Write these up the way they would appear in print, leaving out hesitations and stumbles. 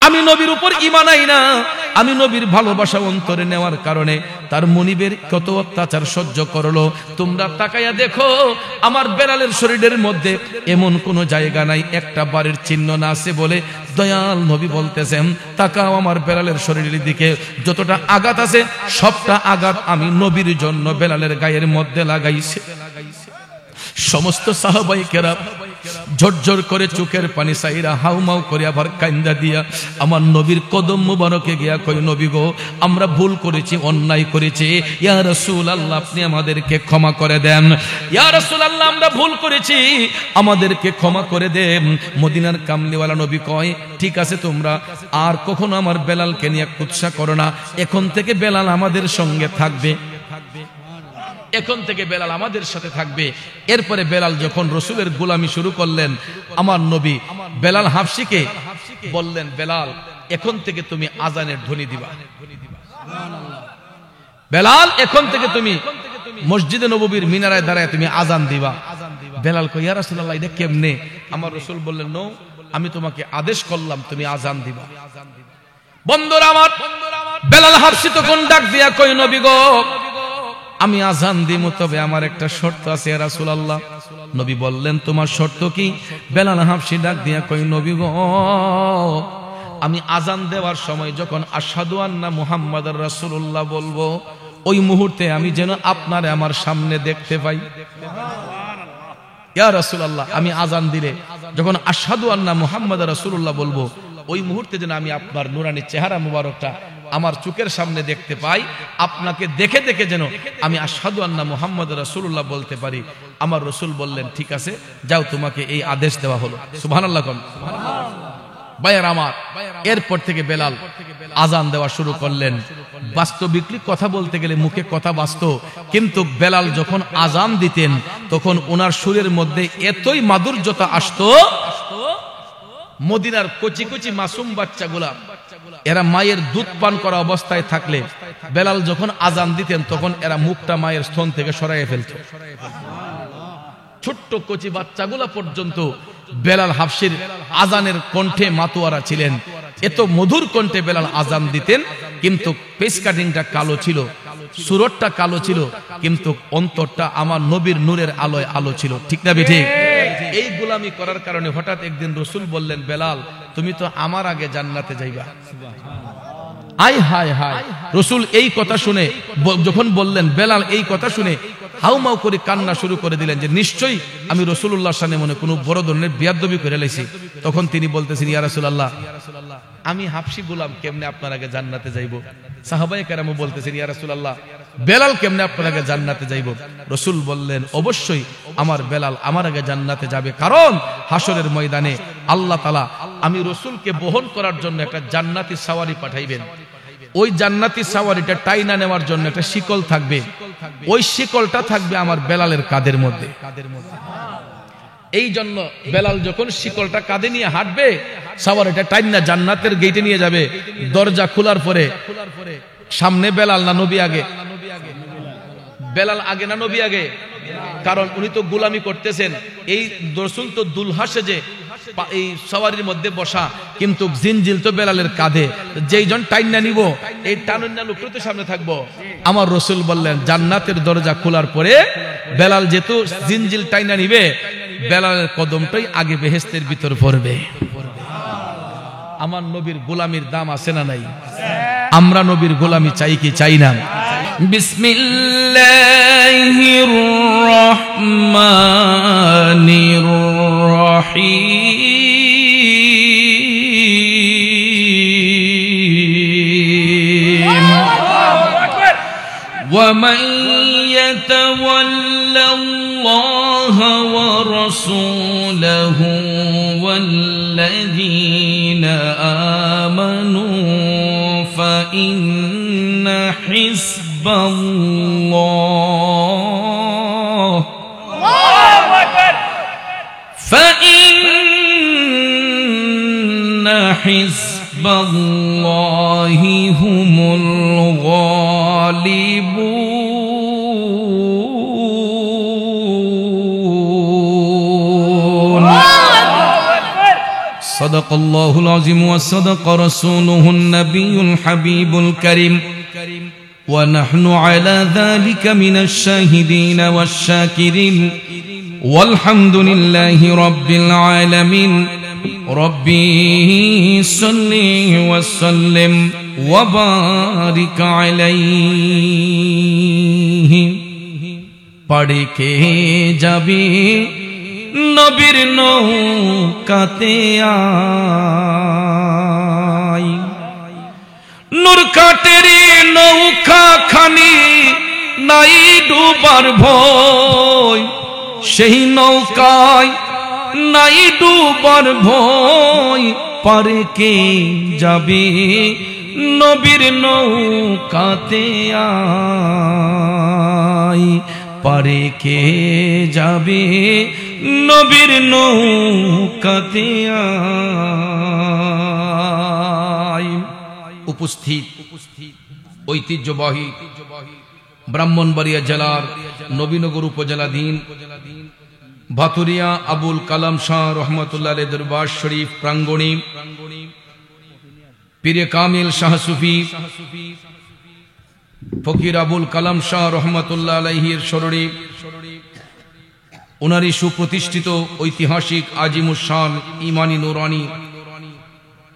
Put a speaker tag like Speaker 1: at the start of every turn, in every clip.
Speaker 1: আমি নবীর উপর ঈমান আনি না, আমি নবীর ভালোবাসা অন্তরে নেওয়ার কারণে তার মনিবের কত অত্যাচার সহ্য করলো। তোমরা তাকায়া দেখো আমার বেলালের শরীরের মধ্যে এমন কোনো জায়গা নাই একটা বাড়ির চিহ্ন না আছে বলে দয়াল নবী বলতেছেন তাকাও আমার বেলালের শরীরের দিকে, যতটা আঘাত আছে সবটা আঘাত আমি নবীর জন্য বেলালের গায়ের মধ্যে লাগাইছে। সমস্ত সাহাবায়ে কেরাম ঝরঝর করে চোখের পানি সাইরা হাউমাউ করে আবার কান্দা দিয়া আমার নবীর কদম মুবারকে গিয়া কই নবী গো আমরা ভুল করেছি, অন্যায় করেছি, ইয়া রাসূলুল্লাহ আপনি আমাদেরকে ক্ষমা করে দেন, ইয়া রাসূলুল্লাহ আমরা ভুল করেছি আমাদেরকে ক্ষমা করে দেন। মদিনার কামলিওয়ালা নবী কয় ঠিক আছে তোমরা আর কখনো আমার বেলালকে নিয়ে কুৎসা করো না, এখন থেকে বেলাল আমাদের সঙ্গে থাকবে, এখন থেকে বেলাল আমাদের সাথে থাকবে। এরপরে বেলাল যখন রসুলের গোলামি শুরু করলেন আমার নবী বেলাল হাবশিকে বললেন বেলাল এখন থেকে তুমি আজানের ধ্বনি দিবা, বেলাল এখন থেকে তুমি মসজিদে নববীর মিনারায় দাঁড়ায় তুমি আজান দিবা। বেলাল কই ইয়া রাসূলুল্লাহ এটা কেমনে? আমার রসুল বললেন নো আমি তোমাকে আদেশ করলাম তুমি আজান দিবা। বন্ধুরা আমার বেলাল হাবশি তখন ডাক দিয়া কই নবী গো আমি আজান দিব তবে আমার একটা শর্ত আছে ইয়া রাসূলুল্লাহ। নবী বললেন তোমার শর্ত কি? বেলাল হাবশি ডাক দিয়া কই নবী গো আমি আজান দেওয়ার সময় যখন আশহাদু আন্না মুহাম্মাদুর রাসূলুল্লাহ বলবো ওই মুহূর্তে আমি যেন আপনারে আমার সামনে দেখতে পাই। ইয়া রাসূলুল্লাহ আমি আজান দিলে যখন আশহাদু আন্না মুহাম্মাদুর রাসূলুল্লাহ বলবো ওই মুহূর্তে যেন আমি আপনার নূরানী চেহারা মুবারকটা আমার চোখের সামনে দেখতে পাই, আপনাকে দেখে দেখে যেন আমি আশহাদু আন্না মুহাম্মাদুর রাসূলুল্লাহ বলতে পারি। আমার রসুল বললেন ঠিক আছে যাও তোমাকে এই আদেশ দেওয়া হলো। সুবহানাল্লাহ কোন ভাইয়ের আমার এরপর থেকে বেলাল আজান দেওয়া শুরু করলেন। বাস্তবিকলি কথা বলতে গেলে মুখে কথা বাস্তব, কিন্তু বেলাল যখন আজান দিতেন তখন ওনার সুরের মধ্যে এতই মাধুর্যতা আসতো মদিনার কচি কচি মাসুম বাচ্চাগুলা এরা মায়ের দুধ পান করা অবস্থায় থাকলে বেলাল যখন আজান দিতেন তখন এরা মুখটা মায়ের স্তন থেকে সরাইয়ে ফেলত। ছোট্ট কচি বাচ্চাগুলা পর্যন্ত বেলাল হাবশির আজানের কণ্ঠে মাতোয়ারা ছিলেন। এত মধুর কণ্ঠে বেলাল আজান দিতেন, কিন্তু পেস কাটিংটা কালো ছিল, সুরতটা কালো ছিল, কিন্তু অন্তরটা আমার নবীর নূরের আলোয় আলো ছিল। ঠিক না বেঠিক? এই গোলামি করার কারণে হঠাৎ একদিন রসুল বললেন বেলাল তুমি তো আমার আগে জান্নাতে যাইবা। আয় হায় হায়, রসুল এই কথা শুনে যখন বললেন বেলাল এই কথা শুনে হাউমাউ করে কান্না শুরু করে দিলেন যে নিশ্চয়ই আমি রাসূলুল্লাহর সামনে মনে কোনো বড় ধরনের বিয়াদবি করে লাইছি। তখন তিনি বলতেছেন ইয়া রাসূলুল্লাহ আমি হাবশি গোলাম কেমনে আপনার আগে জান্নাতে যাইব? সাহাবায়ে কেরামও বলতেছেন ইয়া রাসূলুল্লাহ বেলাল কেমনে আপনার আগে জান্নাতে যাইব? রসুল বললেন অবশ্যই আমার বেলাল আমার আগে জান্নাতে যাবে, কারণ হাসরের ময়দানে আল্লাহ তাআলা আমি রসুলকে বহন করার জন্য একটা জান্নাতি সাওয়ারি পাঠাইবেন। ওই জান্নাতি সাওয়ারিটা টাইনা নেওয়ার জন্য একটা শিকল থাকবে, ওই শিকলটা থাকবে আমার বেলালের কাঁধের মধ্যে। এই জন্য বেলাল যখন শিকলটা কাঁধে নিয়ে হাঁটবে সাওয়ারিটা টাইনা জান্নাতের গেটে নিয়ে যাবে। দরজা খোলার পরে সামনে বেলাল না নবী আগে? বেলাল আগে না নবী আগে? কারণ উনি তো গোলামি করতেছেন। এই রাসূল তো দুলহা সেজে এই সওয়ারির মধ্যে বসা, কিন্তু জিনজিল তো বেলালের কাঁধে, যেই জন টাইনা নিব এই টানন্না লোকটা তো সামনে থাকবো। আমার রসুল বললেন জান্নাতের দরজা খোলার পরে বেলাল যেহেতু জিনজিল টাইনা নিবে বেলালের কদমটাই আগে বেহেশতের ভিতর পড়বে। আমার নবীর গোলামির দাম আছে না নাই? আমরা নবীর গোলামি চাই কি চাই না? বিসমিল্লাহির রহমানির রহিম ওয়া মান ইয়াতাওয়াল্লাল্লাহা ওয়া রাসূলাহু ওয়াল্লাযীনা আমানু فإن حزب الله فإن حزب الله هم الغالبون
Speaker 2: সাদাকাল্লাহুল আযীম ওয়া সাদাকা রাসূলুহুন নাবিয়ুল হাবিবুল কারীম ওয়া নাহনু আলা যালিকা মিনাশ শাহিদিন ওয়াশ শাকিরিন ওয়ালহামদুলিল্লাহি রাব্বিল আলামিন রব্বি সাল্লি ওয়া সাল্লিম ওয়া বারিক আলাইহি পড়ে কে যাবে নবীর নৌকাতে আই নূর কাটের নৌকা খানি নাই ডুবার ভয় সেই নৌকায় নাই ডুবার ভয় পারে কে যাবে নবীর নৌকাতে আই পারে কে যাবে নবীর নৌকাতে আই।
Speaker 1: উপস্থিত ঐতিহ্যবাহী ব্রাহ্মণবাড়িয়া জেলার নবীনগর উপজেলাধীন ভাতুরিয়া আবুল কালাম শাহ রহমতুল্লাহ আলাইহির দরবার শরীফ প্রাঙ্গণে পীরে কামিল শাহ সুফি ফকির আবুল কালাম শাহ রহমতুল্লাহ আলাইহির স্মরণে ওনারই সুপ্রতিষ্ঠিত ঐতিহাসিক আজিমুস-শান ইমানি নুরানি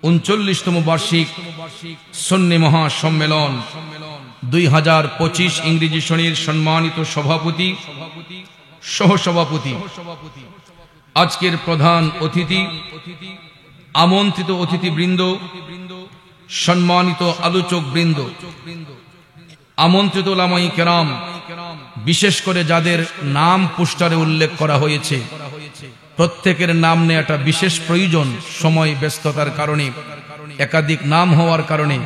Speaker 1: 39তম বার্ষিক সুন্নি মহাসম্মেলন 2025 ইংরেজি সনের সম্মানিত সভাপতি সহসভাপতি, আজকের প্রধান অতিথি, আমন্ত্রিত অতিথিবৃন্দ, সম্মানিত আলোচক বৃন্দ, আমন্ত্রিত উলামায়ে কেরাম, বিশেষ করে যাদের নাম পোস্টারে উল্লেখ করা হয়েছে প্রত্যেকের নাম নেওয়াটা বিশেষ প্রয়োজন। সময় ব্যস্ততার কারণে, একাধিক নাম হওয়ার কারণে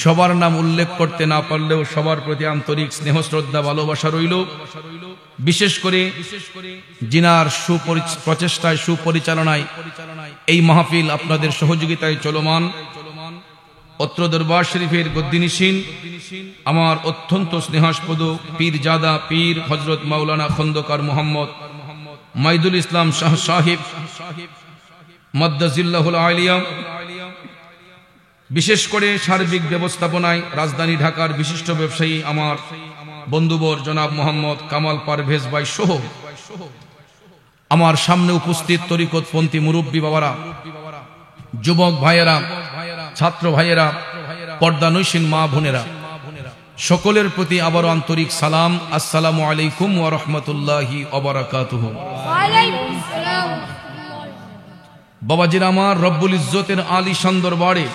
Speaker 1: সবার নাম উল্লেখ করতে না পারলেও সবার প্রতি আন্তরিক স্নেহ শ্রদ্ধা ভালোবাসা রইল। বিশেষ করে জিনার প্রচেষ্টায় সুপরিচালনায় এই মাহফিল আপনাদের সহযোগিতায় চলমান, অত্র দরবার শরীফের গদ্দিনিশীন আমার অত্যন্ত স্নেহাস্পদ পীরজাদা পীর হযরত মাওলানা খন্দকার মুহাম্মদ মাইদুল ইসলাম শাহ সাহেব মাদ্দাজিল্লাহুল আলিয়া, বিশেষ করে সার্বিক ব্যবস্থাপনায় রাজধানী ঢাকার বিশিষ্ট ব্যবসায়ী আমার বন্ধুবর জনাব মোহাম্মদ কামাল পারভেজ ভাই সহ আমার সামনে উপস্থিত তরিকতপন্থী মুরব্বী বাবারা, যুবক ভাইয়েরা, ছাত্র ভাইয়েরা, পর্দানৈশীন মা বোনেরা, সকলের প্রতি আবারও আন্তরিক সালাম। আসসালামু আলাইকুম ওয়া রাহমাতুল্লাহি ওয়া বারাকাতুহু। বাবাজিরা আমার, রব্বুল ইজ্জতের আলিশান দরবারে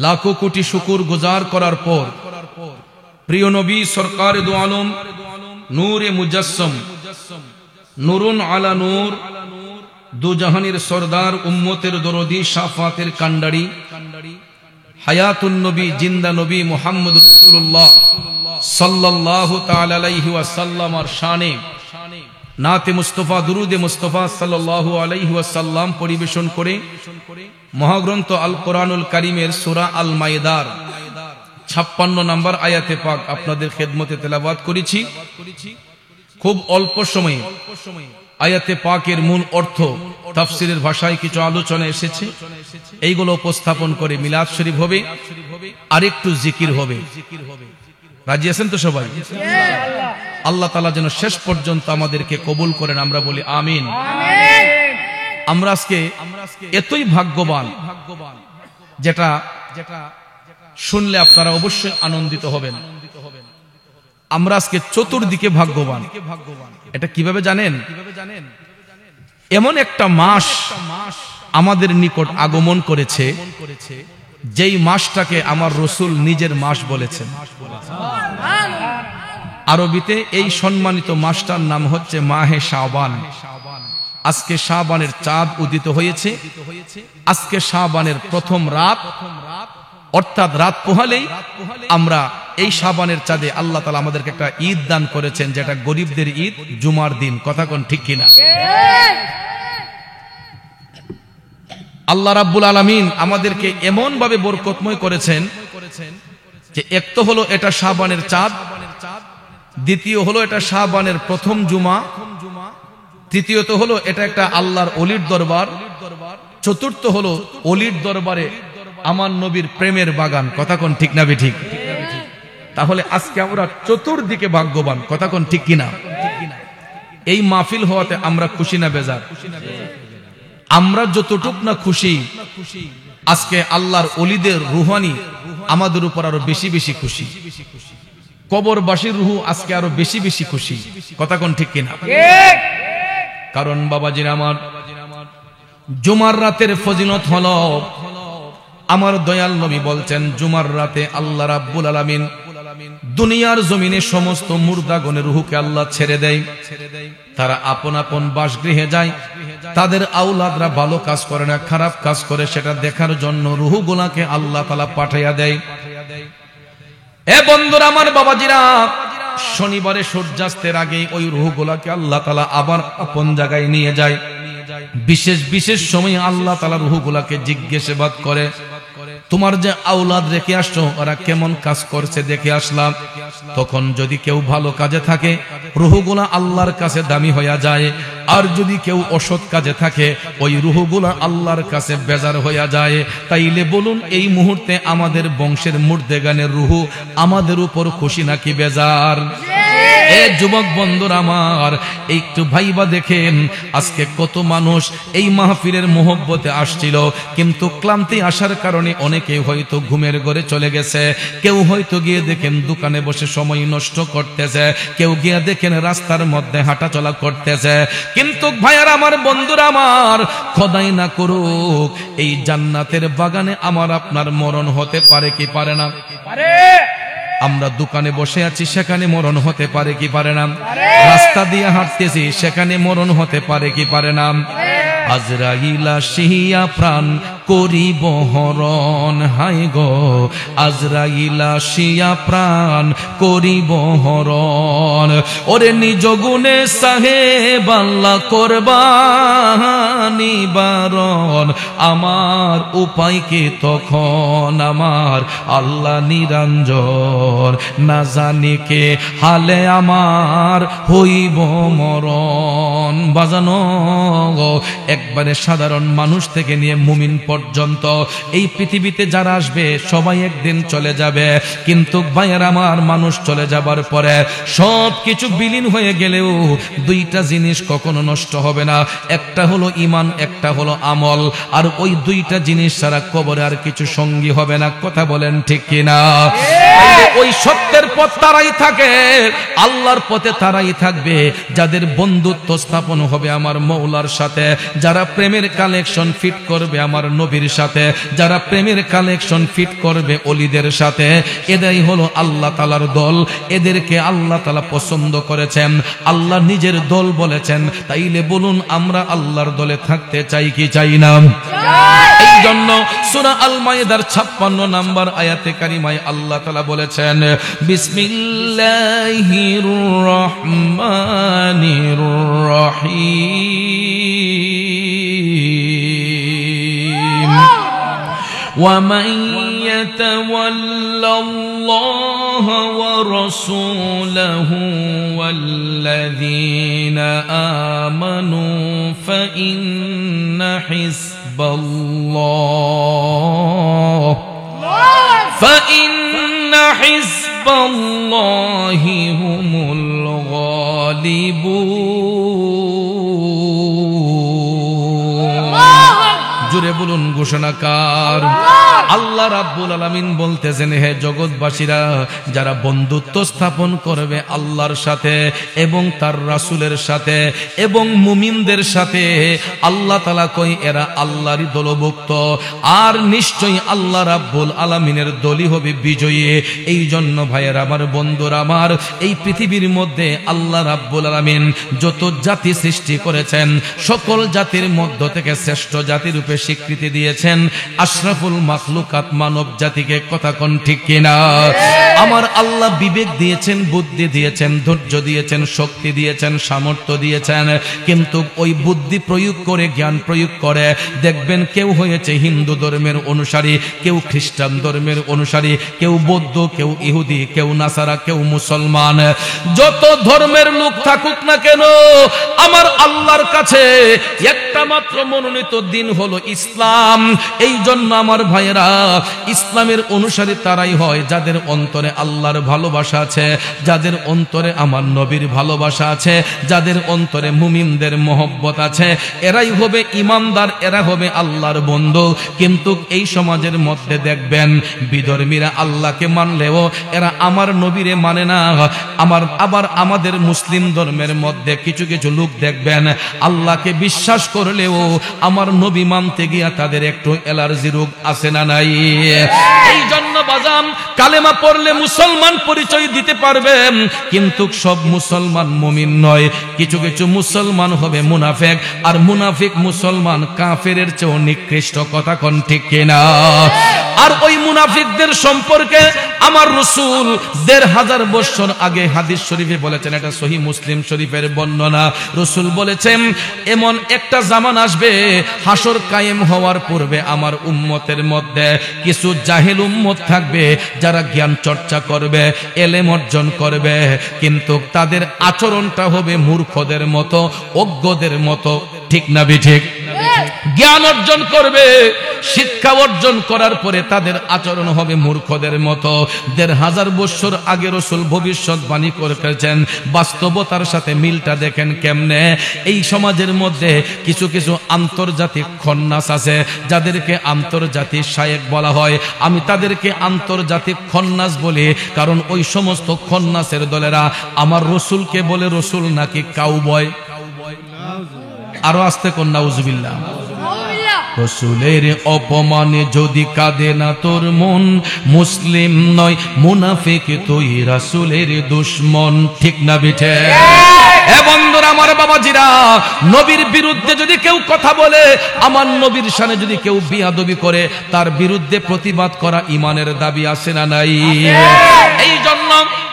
Speaker 1: লাখো কোটি শুকর গুজার করার পর প্রিয় নবী সরকার দু আলম নূরে মুজাসসম নূরুন আলা নূর, দু জাহানের সরদার, উম্মতের দরদি, শাফাতের কান্ডারি, হায়াতুন নবী, জিন্দা নবী মুহাম্মদ রাসূলুল্লাহ সাল্লাল্লাহু তাআলা আলাইহি ওয়াসাল্লামের শানে নাতে মুস্তাফা, দুরুদে মুস্তাফা সাল্লাল্লাহু আলাইহি ওয়াসাল্লাম পরিবেশন করে মহাগ্রন্থ আল কোরআনুল কারীমের সূরা আল মাইদার 56 নম্বর আয়াতে পাক আপনাদের খেদমতে তেলাওয়াত করেছি। খুব অল্প সময়ে আয়াতে পাকের মূল অর্থ তাফসীরের ভাষায় কিছু আলোচনা এসেছে, এইগুলো উপস্থাপন করে মিলাদ শরীফ হবে আর একটু জিকির হবে। রাজি আছেন তো সবাই? আল্লাহ তাআলা যেন শেষ পর্যন্ত আমাদেরকে কবুল করেন, আমরা বলি আমিন। আমরা আজকে এতই ভাগ্যবান, যেটা শুনলে আপনারা অবশ্যই আনন্দিত হবেন। আমরা আজকে চতুর্দিকে ভাগ্যবান। এটা কিভাবে জানেন? এমন একটা মাস আমাদের নিকট আগমন করেছে, যেই মাসটাকে আমার রসুল নিজের মাস বলেছেন। আরবিতে এই সম্মানিত মাসটার নাম হচ্ছে মাহে শাবান। আজকে শাবানের চাঁদ উদিত হয়েছে। আজকে শাবানের প্রথম রাত, অর্থাৎ রাত পোহালেই আমরা এই শাবানের চাঁদে আল্লাহ তাআলা আমাদেরকে একটা ঈদ দান করেছেন, যেটা গরিবদের ঈদ, জুমার দিন। কথা কোন ঠিক কিনা? আল্লাহ রাব্বুল আলামিন আমাদেরকে এমন ভাবে বরকতময় করেছেন যে এক তো হলো এটা শাবানের চাঁদ, দ্বিতীয় হলো এটা শাবানের প্রথম জুমা, তৃতীয়ত হলো এটা একটা আল্লাহর ওলির দরবার, চতুর্থ হলো অলির দরবারে আমার নবীর প্রেমের বাগান। কথা কোন ঠিক না বেঠিক? তাহলে আজকে আমরা চতুর্দিকে ভাগ্যবান। কথা কোন ঠিক কিনা? এই মাহফিল হওয়াতে আমরা খুশি না বেজার? আমরা যতটুক না খুশি, আজকে আল্লাহর অলিদের রুহানি আমাদের উপর আরো বেশি বেশি খুশি। কবরবাসীর রুহু আজকে আরো বেশি বেশি খুশি। কথা কোন ঠিক কিনা? কারণ বাবাজির আমার, জুমার রাতের ফজিলত হলো, আমার দয়াল নবী বলছেন, জুমার রাতে আল্লাহ রাব্বুল আলামিন দুনিয়ার জমিনে সমস্ত মুর্দাগণের রুহুকে আল্লাহ ছেড়ে দেয়। তারা আপন আপন বাসগৃহে যায়। তাদের আওলাদরা ভালো কাজ করে না, খারাপ কাজ করে, সেটা দেখার জন্য রুহুগুলাকে আল্লাহ তাআলা পাঠাইয়া দেয়। এ বন্ধুরা আমার, বাবাজিরা, শনিবারে সূর্যাস্তের আগে ওই রুহুগুলাকে আল্লাহ তাআলা আবার আপন জায়গায় নিয়ে যায়। বিশেষ বিশেষ সময়ে আল্লাহ তাআলা রুহুগুলাকে জিজ্ঞাসাবাদ করে, তোমার যে আওলাদ রেখে আসছো ওরা কেমন কাজ করছে দেখে আসলাম। তখন যদি কেউ ভালো কাজে থাকে, রুহুগুলা আল্লাহর কাছে দামি হইয়া যায়। আর যদি কেউ অসৎ কাজে থাকে, ওই রুহুগুলা আল্লাহর কাছে বেজার হইয়া যায়। তাইলে বলুন, এই মুহূর্তে আমাদের বংশের মুর্দেগানের রুহু আমাদের উপর খুশি নাকি বেজার? এ যুবক বন্ধুরা আমার, একটু ভাইবা দেখেন, আজকে কত মানুষ এই মাহফিলের মোহব্বতে আসছিল, কিন্তু ক্লান্তি আসার কারণে অনেকে হয়তো ঘুমের ঘরে চলে গেছে। কেউ হয়তো গিয়ে দেখেন দোকানে বসে সময় নষ্ট করতেছে, কেউ গিয়ে দেখেন রাস্তার মধ্যে হাঁটাচলা করতেছে। কিন্তু ভাইয়ার আমার, বন্ধুরা আমার, খোদাই না করুক, এই জান্নাতের বাগানে আমার আপনার মরণ হতে পারে কি পারে না? আমরা দোকানে বসে আছি, সেখানে মরণ হতে পারে কি পারে না? রাস্তা দিয়ে হাঁটতেছি, সেখানে মরণ হতে পারে কি পারে না? আজরাইল আসিয়া প্রাণ করিব হরণ, হাই গো আজরাইল আসিয়া প্রাণ করিব হরণ। ওরে নিজ গুণে সাহেব আল্লাহ করবানি বারণ, আমার উপায় কি তখন আমার আল্লাহ নিরঞ্জন, না জানি কে হালে আমার হইব মরণ। বাজানো, একবারে সাধারণ মানুষ থেকে নিয়ে মুমিন পর্যন্ত এই পৃথিবীতে যারা আসবে সবাই একদিন চলে যাবে। কিন্তু ভাইয়ের আমার, মানুষ চলে যাবার পরে সব কিছু বিলীন হয়ে গেলেও দুইটা জিনিস কখনো নষ্ট হবে না। একটা হলো ঈমান, একটা হলো আমল। আর ওই দুইটা জিনিস ছাড়া কবরে আর কিছু সঙ্গী হবে না। কথা বলেন ঠিক কিনা? ওই সত্যের পথ তারাই থাকে, আল্লাহর পথে তারাই থাকবে যাদের বন্ধুত্ব স্থাপন হবে আমার মৌলার সাথে, যারা প্রেমের কালেকশন ফিট করবে আমার নবীর সাথে, যারা প্রেমের কালেকশন ফিট করবে অলিদের সাথে। এটাই হলো আল্লাহ তাআলার দল। এদেরকে আল্লাহ তাআলা পছন্দ করেছেন, আল্লাহ নিজের দল বলেছেন। তাইলে বলুন, আমরা আল্লাহর দলে থাকতে চাই কি চাই না? এই জন্য সূরা আল মাইদার 56 নম্বর আয়াতে কারিমায় আল্লাহ তাআলা বলেছেন, বিসমিল্লাহির রহমানির রহিম, ومن يتول الله ورسوله والذين آمنوا فإن حزب الله هم الغالبون। জোরে বলুন, ঘোষণাকার আল্লাহ রাব্বুল আলামিন বলতেছেন, হে জগৎবাসীরা, যারা বন্ধুত্ব স্থাপন করবে আল্লাহর সাথে এবং তার রাসূলের সাথে এবং মুমিনদের সাথে, আল্লাহ তাআলা কই এরা আল্লাহরই দলভুক্ত, আর নিশ্চয়ই আল্লাহ রাব্বুল আলামিনের দলই হবে বিজয়ী। এই জন্য ভাইয়ের আমার, বন্ধুরা আমার, এই পৃথিবীর মধ্যে আল্লাহ রাব্বুল আলামিন যত জাতি সৃষ্টি করেছেন, সকল জাতির মধ্য থেকে শ্রেষ্ঠ জাতি রূপে স্বীকৃতি দিয়েছেন আশরাফুল মাখলুকাত, মানব জাতিকে। কথা কোন ঠিক কিনা? আমার আল্লাহ বিবেক দিয়েছেন, বুদ্ধি দিয়েছেন, ধৈর্য দিয়েছেন, শক্তি দিয়েছেন, সামর্থ্য দিয়েছেন। কিন্তু ওই বুদ্ধি প্রয়োগ করে, জ্ঞান প্রয়োগ করে দেখবেন, কেউ হয়েছে হিন্দু ধর্মের অনুসারী, কেউ খ্রিস্টান ধর্মের অনুসারী, কেউ বৌদ্ধ, কেউ ইহুদি, কেউ নাসারা, কেউ মুসলমান। যত ধর্মের লোক থাকুক না কেন, আমার আল্লাহর কাছে একটা মাত্র মনোনীত দিন হলো ইসলাম। ইসলাম। এই জন্য আমার ভাইয়েরা, ইসলামের অনুসারী তারাই হয় যাদের অন্তরে আল্লাহর ভালোবাসা আছে, যাদের অন্তরে আমার নবীর ভালোবাসা আছে, যাদের অন্তরে মুমিনদের মহব্বত আছে, এরাই হবে ইমানদার, এরা হবে আল্লাহর বন্ধু। কিন্তু এই সমাজের মধ্যে দেখবেন বিধর্মীরা আল্লাহকে মানলেও এরা আমার নবীরে মানে না। আবার আমাদের মুসলিম ধর্মের মধ্যে কিছু কিছু লোক দেখবেন আল্লাহকে বিশ্বাস করলেও আমার নবী মানতে গিয়া তাদের একটু অ্যালার্জি রোগ আছে না নাই? এই জন্য বাজাম কালেমা পড়লে মুসলমান পরিচয় দিতে পারবে, কিন্তু সব মুসলমান মুমিন নয়। কিছু কিছু মুসলমান হবে মুনাফিক, আর মুনাফিক মুসলমান কাফেরের চেয়েও নিকৃষ্ট। কথা কোন ঠিক কিনা? আর ওই মুনাফিকদের সম্পর্কে আমার রাসূল ১৫০০ বছর আগে হাদিস শরীফে বলেছেন, এটা সহিহ মুসলিম শরীফের বর্ণনা। রাসূল বলেছেন, এমন একটা জামান আসবে হাসর কায়েম হওয়ার পূর্বে আমার উম্মতের মধ্যে কিছু জাহেল উম্মত থাকবে যারা জ্ঞান চর্চা করবে, এলেম অর্জন করবে, কিন্তু তাদের আচরণটা হবে মূর্খদের মতো, অজ্ঞদের মতো। ঠিক না বেঠিক? জ্ঞান অর্জন করবে, শিক্ষা অর্জন করার পরে তাদের আচরণ হবে মূর্খদের মতো। ১৫০০ বছর আগে রাসূল ভবিষ্যৎবাণী করেছেন, বাস্তবতার সাথে মিলটা দেখেন কেমনে। এই সমাজের মধ্যে কিছু কিছু আন্তর্জাতিক খন্নাস আছে যাদেরকে আন্তর্জাতিক শায়েখ বলা হয়। আমি তাদেরকে আন্তর্জাতিক খন্নাস বলি কারণ ওই সমস্ত খন্নাসের দলেরা আমার রাসূলকে বলে রাসূল নাকি কাউবয়। আরো আস্তে কোন নাউজুবিল্লাহ। রাসূলের অপমানে যদি কাঁদে না তোর মন, মুসলিম নয় মুনাফিক তুই রাসূলের দুশমন। ঠিক না বিঠে? এ বন্ধুরা আমার, বাবাজিরা, নবীর বিরুদ্ধে যদি কেউ কথা বলে, আমার নবীর শানে যদি কেউ বিয়াদবি করে, তার বিরুদ্ধে প্রতিবাদ করা ইমানের দাবি আছে না নাই? এই জন্য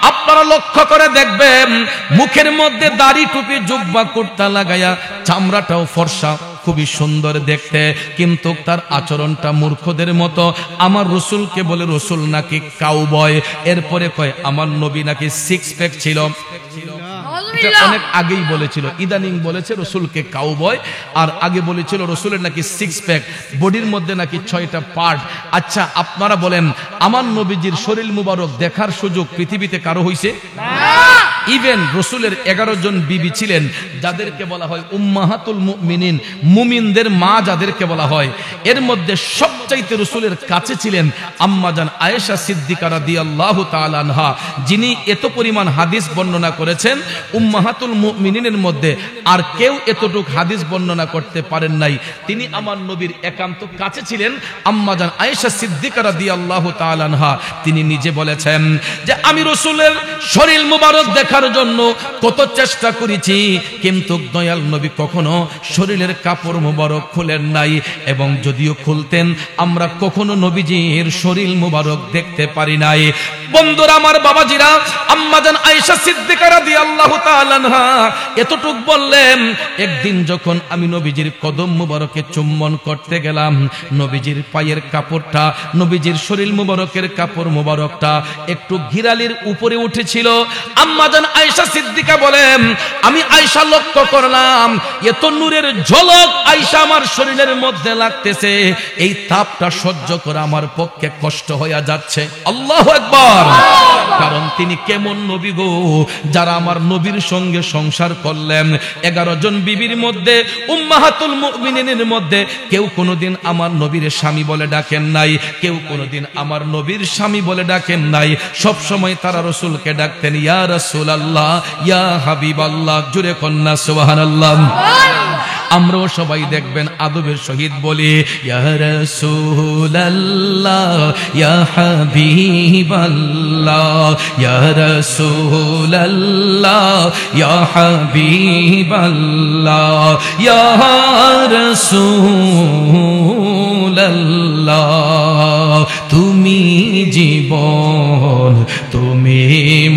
Speaker 1: আপনারা লক্ষ্য করে দেখবেন মুখের মধ্যে দাড়ি টুপি জুব্বা কুর্তা লাগায়া, চামড়াটাও ফর্সা, খুবই সুন্দর দেখতে, কিন্তু তার আচরণটা মূর্খদের মতো। আমার রাসূলকে বলে রাসূল নাকি কাউবয়। এরপরে কয় আমার নবী নাকি সিক্স প্যাক ছিল। অনেক আগেই বলেছিল, ইদানিং বলেছে রাসূলকে কাউবয়, আর আগে বলেছিল রাসূলের নাকি সিক্স প্যাক, বডির মধ্যে নাকি 6টা পার্ট। আচ্ছা আপনারা বলেন, আমার নবীজির শরীর মুবারক দেখার সুযোগ পৃথিবীতে কারো হইছে? ইভেন রাসূলের 11 জন বিবি ছিলেন যাদেরকে বলা হয় উম্মাহাতুল মুমিনিন, মুমিনদের মা যাদেরকে বলা হয়। এর মধ্যে সবচাইতে রাসূলের কাছে ছিলেন আম্মাজান আয়েশা সিদ্দিকা রাদিয়াল্লাহু তাআলা আনহা, যিনি এত পরিমাণ হাদিস বর্ণনা করেছেন উম্মাহাতুল মুমিনিনের মধ্যে আর কেউ এতটুক হাদিস বর্ণনা করতে পারেন নাই। তিনি আমার নবীর একান্ত কাছে ছিলেন আম্মাজান আয়েশা সিদ্দিকা রাদিয়াল্লাহু তাআলা আনহা। তিনি নিজে বলেছেন যে আমি রাসূলের শরীর মুবারক দেখার জন্য কত চেষ্টা করেছি, কিন্তু দয়াল নবী কখনো শরীরের কাপড় মুবারক খুলেন নাই, এবং যদিও খুলতেন আমরা কখনো নবীজির শরীর মুবারক দেখতে পারি নাই। বন্ধুরা আমার, বাবাজিরা, আম্মাজান আয়েশা সিদ্দিকা রাদিয়াল্লাহু তাআলা আনহা এতটুক বললেন, একদিন যখন আমি নবীজির কদম মুবারকে চুম্বন করতে গেলাম, নবীজির পায়ের কাপড়টা, নবীজির শরীর মুবারকের কাপড় মুবারকটা একটু ঘিরালির উপরে উঠেছিল। আম্মাজান আয়েশা সিদ্দিকা বলেন, আমি আয়েশা লক্ষ্য করলাম এত নূরের ঝলক আয়েশা আমার শরীরের মধ্যে লাগতেছে, এই তাপটা সহ্য করা আমার পক্ষে কষ্ট হয়ে যাচ্ছে। আল্লাহু আকবার। কারণ তিনি কেমন নবী গো, যারা আমার নবীর সঙ্গে সংসার করলেন। 11 জন বিবির মধ্যে উম্মাহাতুল মুমিনিনের মধ্যে কেউ কোনোদিন আমার নবীর স্বামী বলে ডাকেন নাই, কেউ কোনোদিন আমার নবীর স্বামী বলে ডাকেন নাই। সব সময় তারা রাসূলকে ডাকতেন ইয়া রাসূলুল্লাহ, ইয়া হাবিবাল্লাহ। জোরে কন্যা সুবহানাল্লাহ। আমরাও সবাই দেখবেন আদবের সহিত বলি ইয়া রাসূলুল্লাহ, ইয়া হাবিবাল্লাহ, ইয়া রাসূলুল্লাহ, ইয়া হাবিবাল্লাহ, ইয়া রাসূলুল্লাহ। তুমি জীবন, তুমি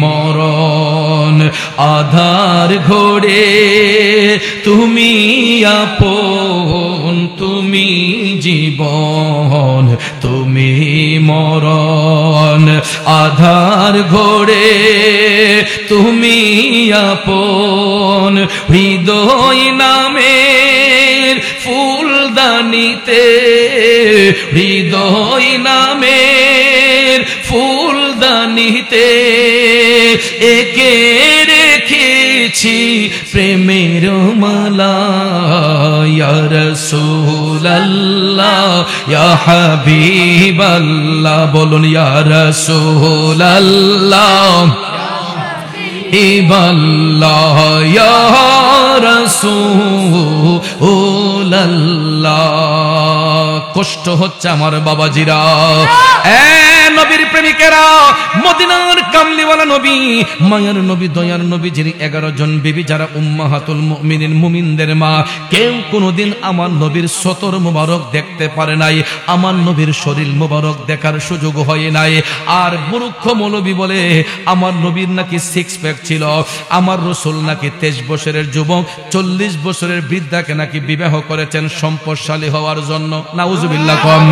Speaker 1: মরণ, আধার ঘোরে তুমি আপন, তুমি জীবন, তুমি মরণ, আধার ঘোরে তুমি আপন। হৃদয় নামের ফুলদানি
Speaker 2: ফুলদানিতে হৃদয় নামের ফুলদানিতে একে রেখেছি প্রেমের মালা ইয়া রাসূলুল্লাহ ইয়া হাবিবাল্লাহ বলুন ইয়া রাসূলুল্লাহ ইবাল্লাহ ইয়া রাসূলুল্লাহ। কষ্ট হচ্ছে আমার বাবাজিরা, নবীর প্রেমিকেরা, মদিনার কামলিওয়ালা নবী, মায়ার নবী, দয়ার নবী, যিনি 11 জন বিবি যারা উম্মাহাতুল মুমিনিন, মুমিনদের মা, কেউ কোনোদিন আমার নবীর সতর মুবারক দেখতে পারে নাই, আমার নবীর শরীর মুবারক দেখার সুযোগ হয় নাই। আর মূর্খ মৌলবী বলে আমার নবীর নাকি 6 প্যাক ছিল, আমার রাসূল নাকি 23 বছরের যুবক 40 বছরের বৃদ্ধাকে নাকি বিবাহ করেছেন সম্পদশালী হওয়ার জন্য। নাউজুবিল্লাহ কম।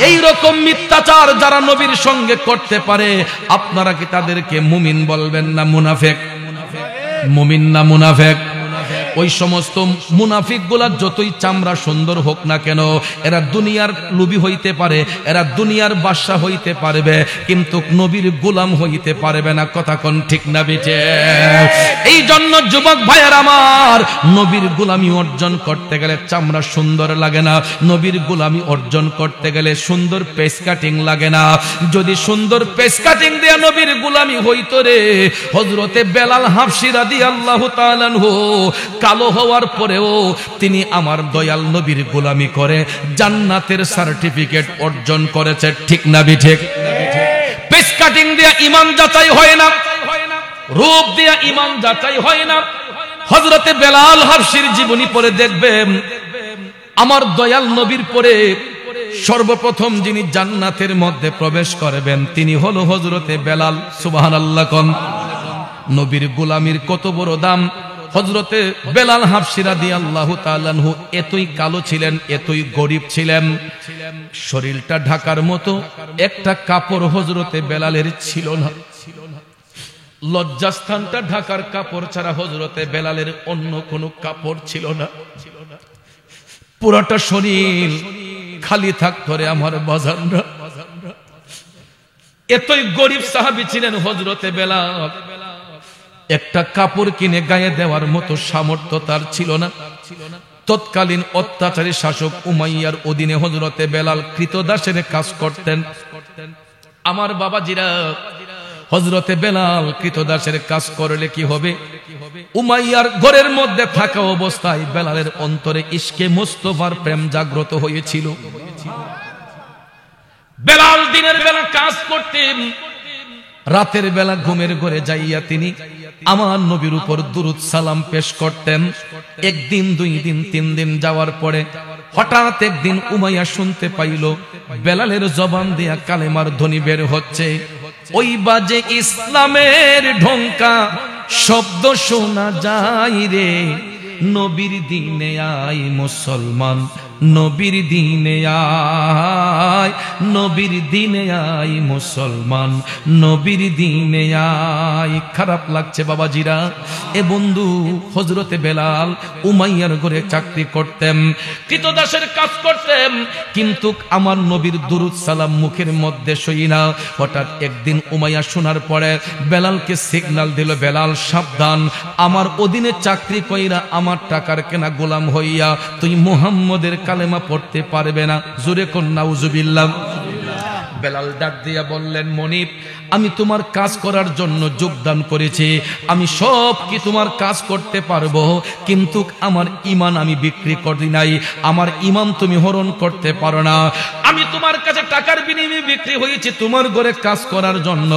Speaker 2: এই রকম মিথ্যাচার যারা নবীর সঙ্গে করতে পারে, আপনারা কি তাদেরকে মুমিন বলবেন না মুনাফিক? মুমিন না মুনাফিক? ওই সমস্ত মুনাফিক গুলা যতই চামড়া সুন্দর হোক না কেন, এরা দুনিয়ার লোভী হইতে পারে, এরা দুনিয়ার বাদশা হইতে পারবে, কিন্তু নবীর গোলাম হইতে পারবে না। কথা কোন ঠিক না বেঠে? এই জন্য যুবক ভাইয়ের আমার, নবীর গোলামি অর্জন করতে গেলে চামড়া সুন্দর লাগে না, নবীর গোলামি অর্জন করতে গেলে সুন্দর পেস কাটিং লাগে না। যদি সুন্দর পেস কাটিং দিয়ে নবীর গোলামি হইতো রে, হযরতে বেলাল হাবশী রাদিয়াল্লাহু তাআলা আনহু কালো হওয়ার পরেও তিনি আমার দয়াল নবীর গোলামি করে জান্নাতের সার্টিফিকেট অর্জন করেছে। ঠিক না বিঠিক? পেস কাটিং দিয়ে ঈমান যাচাই হয় না, রূপ দিয়ে ঈমান যাচাই হয় না। হযরতে বেলাল হাবশীর জীবনী পড়ে দেখবেন, আমার দয়াল নবীর পরে সর্বপ্রথম যিনি জান্নাতের মধ্যে প্রবেশ করবেন তিনি হলো হযরতে বেলাল। সুবহানাল্লাহ কোন। নবীর গোলামির কত বড় দাম। হযরতে বেলাল হাবশী রাদিয়াল্লাহু তাআলা আনহু এতই কালো ছিলেন, এতই গরীব ছিলেন, শরীরটা ঢাকার মতো একটা কাপড় হযরতে বেলালের ছিল না। লজ্জাস্থানটা ঢাকার কাপড় ছাড়া হযরতে বেলালের অন্য কোনো কাপড় ছিল না। পুরোটা শরীর খালি থাকতো রে আমার বাজানরা। এতই গরীব সাহাবী ছিলেন হযরতে বেলাল, একটা কাপড় কিনে গায়ে দেওয়ার মতো সামর্থ্য তার ছিল না। তৎকালীন অত্যাচারী শাসক উমাইয়ার অধীনে হযরতে বেলাল কৃতদাসের কাজ করতেন। আমার বাবাজিরা, হযরতে বেলাল কৃতদাসের কাজ করলে কি হবে? উমাইয়ার ঘরের মধ্যে থাকা অবস্থায় বেলালের অন্তরে ইশকে মুস্তাফার প্রেম জাগ্রত হয়েছিল। বেলাল দিনের বেলা কাজ করতেন, রাতের বেলা ঘুমের ঘরে যাইয়া তিনি আমার নবীর উপর দুরূদ সালাম পেশ করতেন। একদিন, 2 দিন, 3 দিন যাওয়ার পরে হঠাৎ একদিন উমাইয়া শুনতে পাইল বেলালের জবান দিয়া কালেমার ধ্বনি বের হচ্ছে। ওই বাজে ইসলামের ঢঙ্কা শব্দ শোনা যায় রে, নবীর দিনে আয় মুসলমান, নবীর দিনে আয়, নবীর দিনে আয় মুসলমান, নবীর দিনে আয়। খারাপ লাগছে বাবাজিরা। এ বন্ধু, হযরতে বেলাল উমাইয়ার ঘরে চাকরি করতেন, কৃতদাসের কাজ করতেন, কিন্তু আমার নবীর দুরূদ সালাম মুখের মধ্যে সই না। হঠাৎ একদিন উমাইয়া শোনার পরে বেলালকে সিগন্যাল দিল, বেলাল সাবধান, আমার অধীনে চাকরি কইরা আমার টাকার কেনা গোলাম হইয়া তুই মুহাম্মদের কালেমা পড়তে পারবে না। জোরে কোন নাউজুবিল্লাহ। বেলাল ডাক দিয়া বললেন, মনিব, আমি তোমার কাজ করার জন্য যোগদান করেছি, আমি সব কি তোমার কাজ করতে পারবো, কিন্তু আমার ঈমান আমি বিক্রি করি নাই, আমার ঈমান তুমি হরণ করতে পারো না। আমি তোমার কাছে টাকার বিনিময়ে বিক্রি হয়েছি তোমার ঘরে কাজ করার জন্য,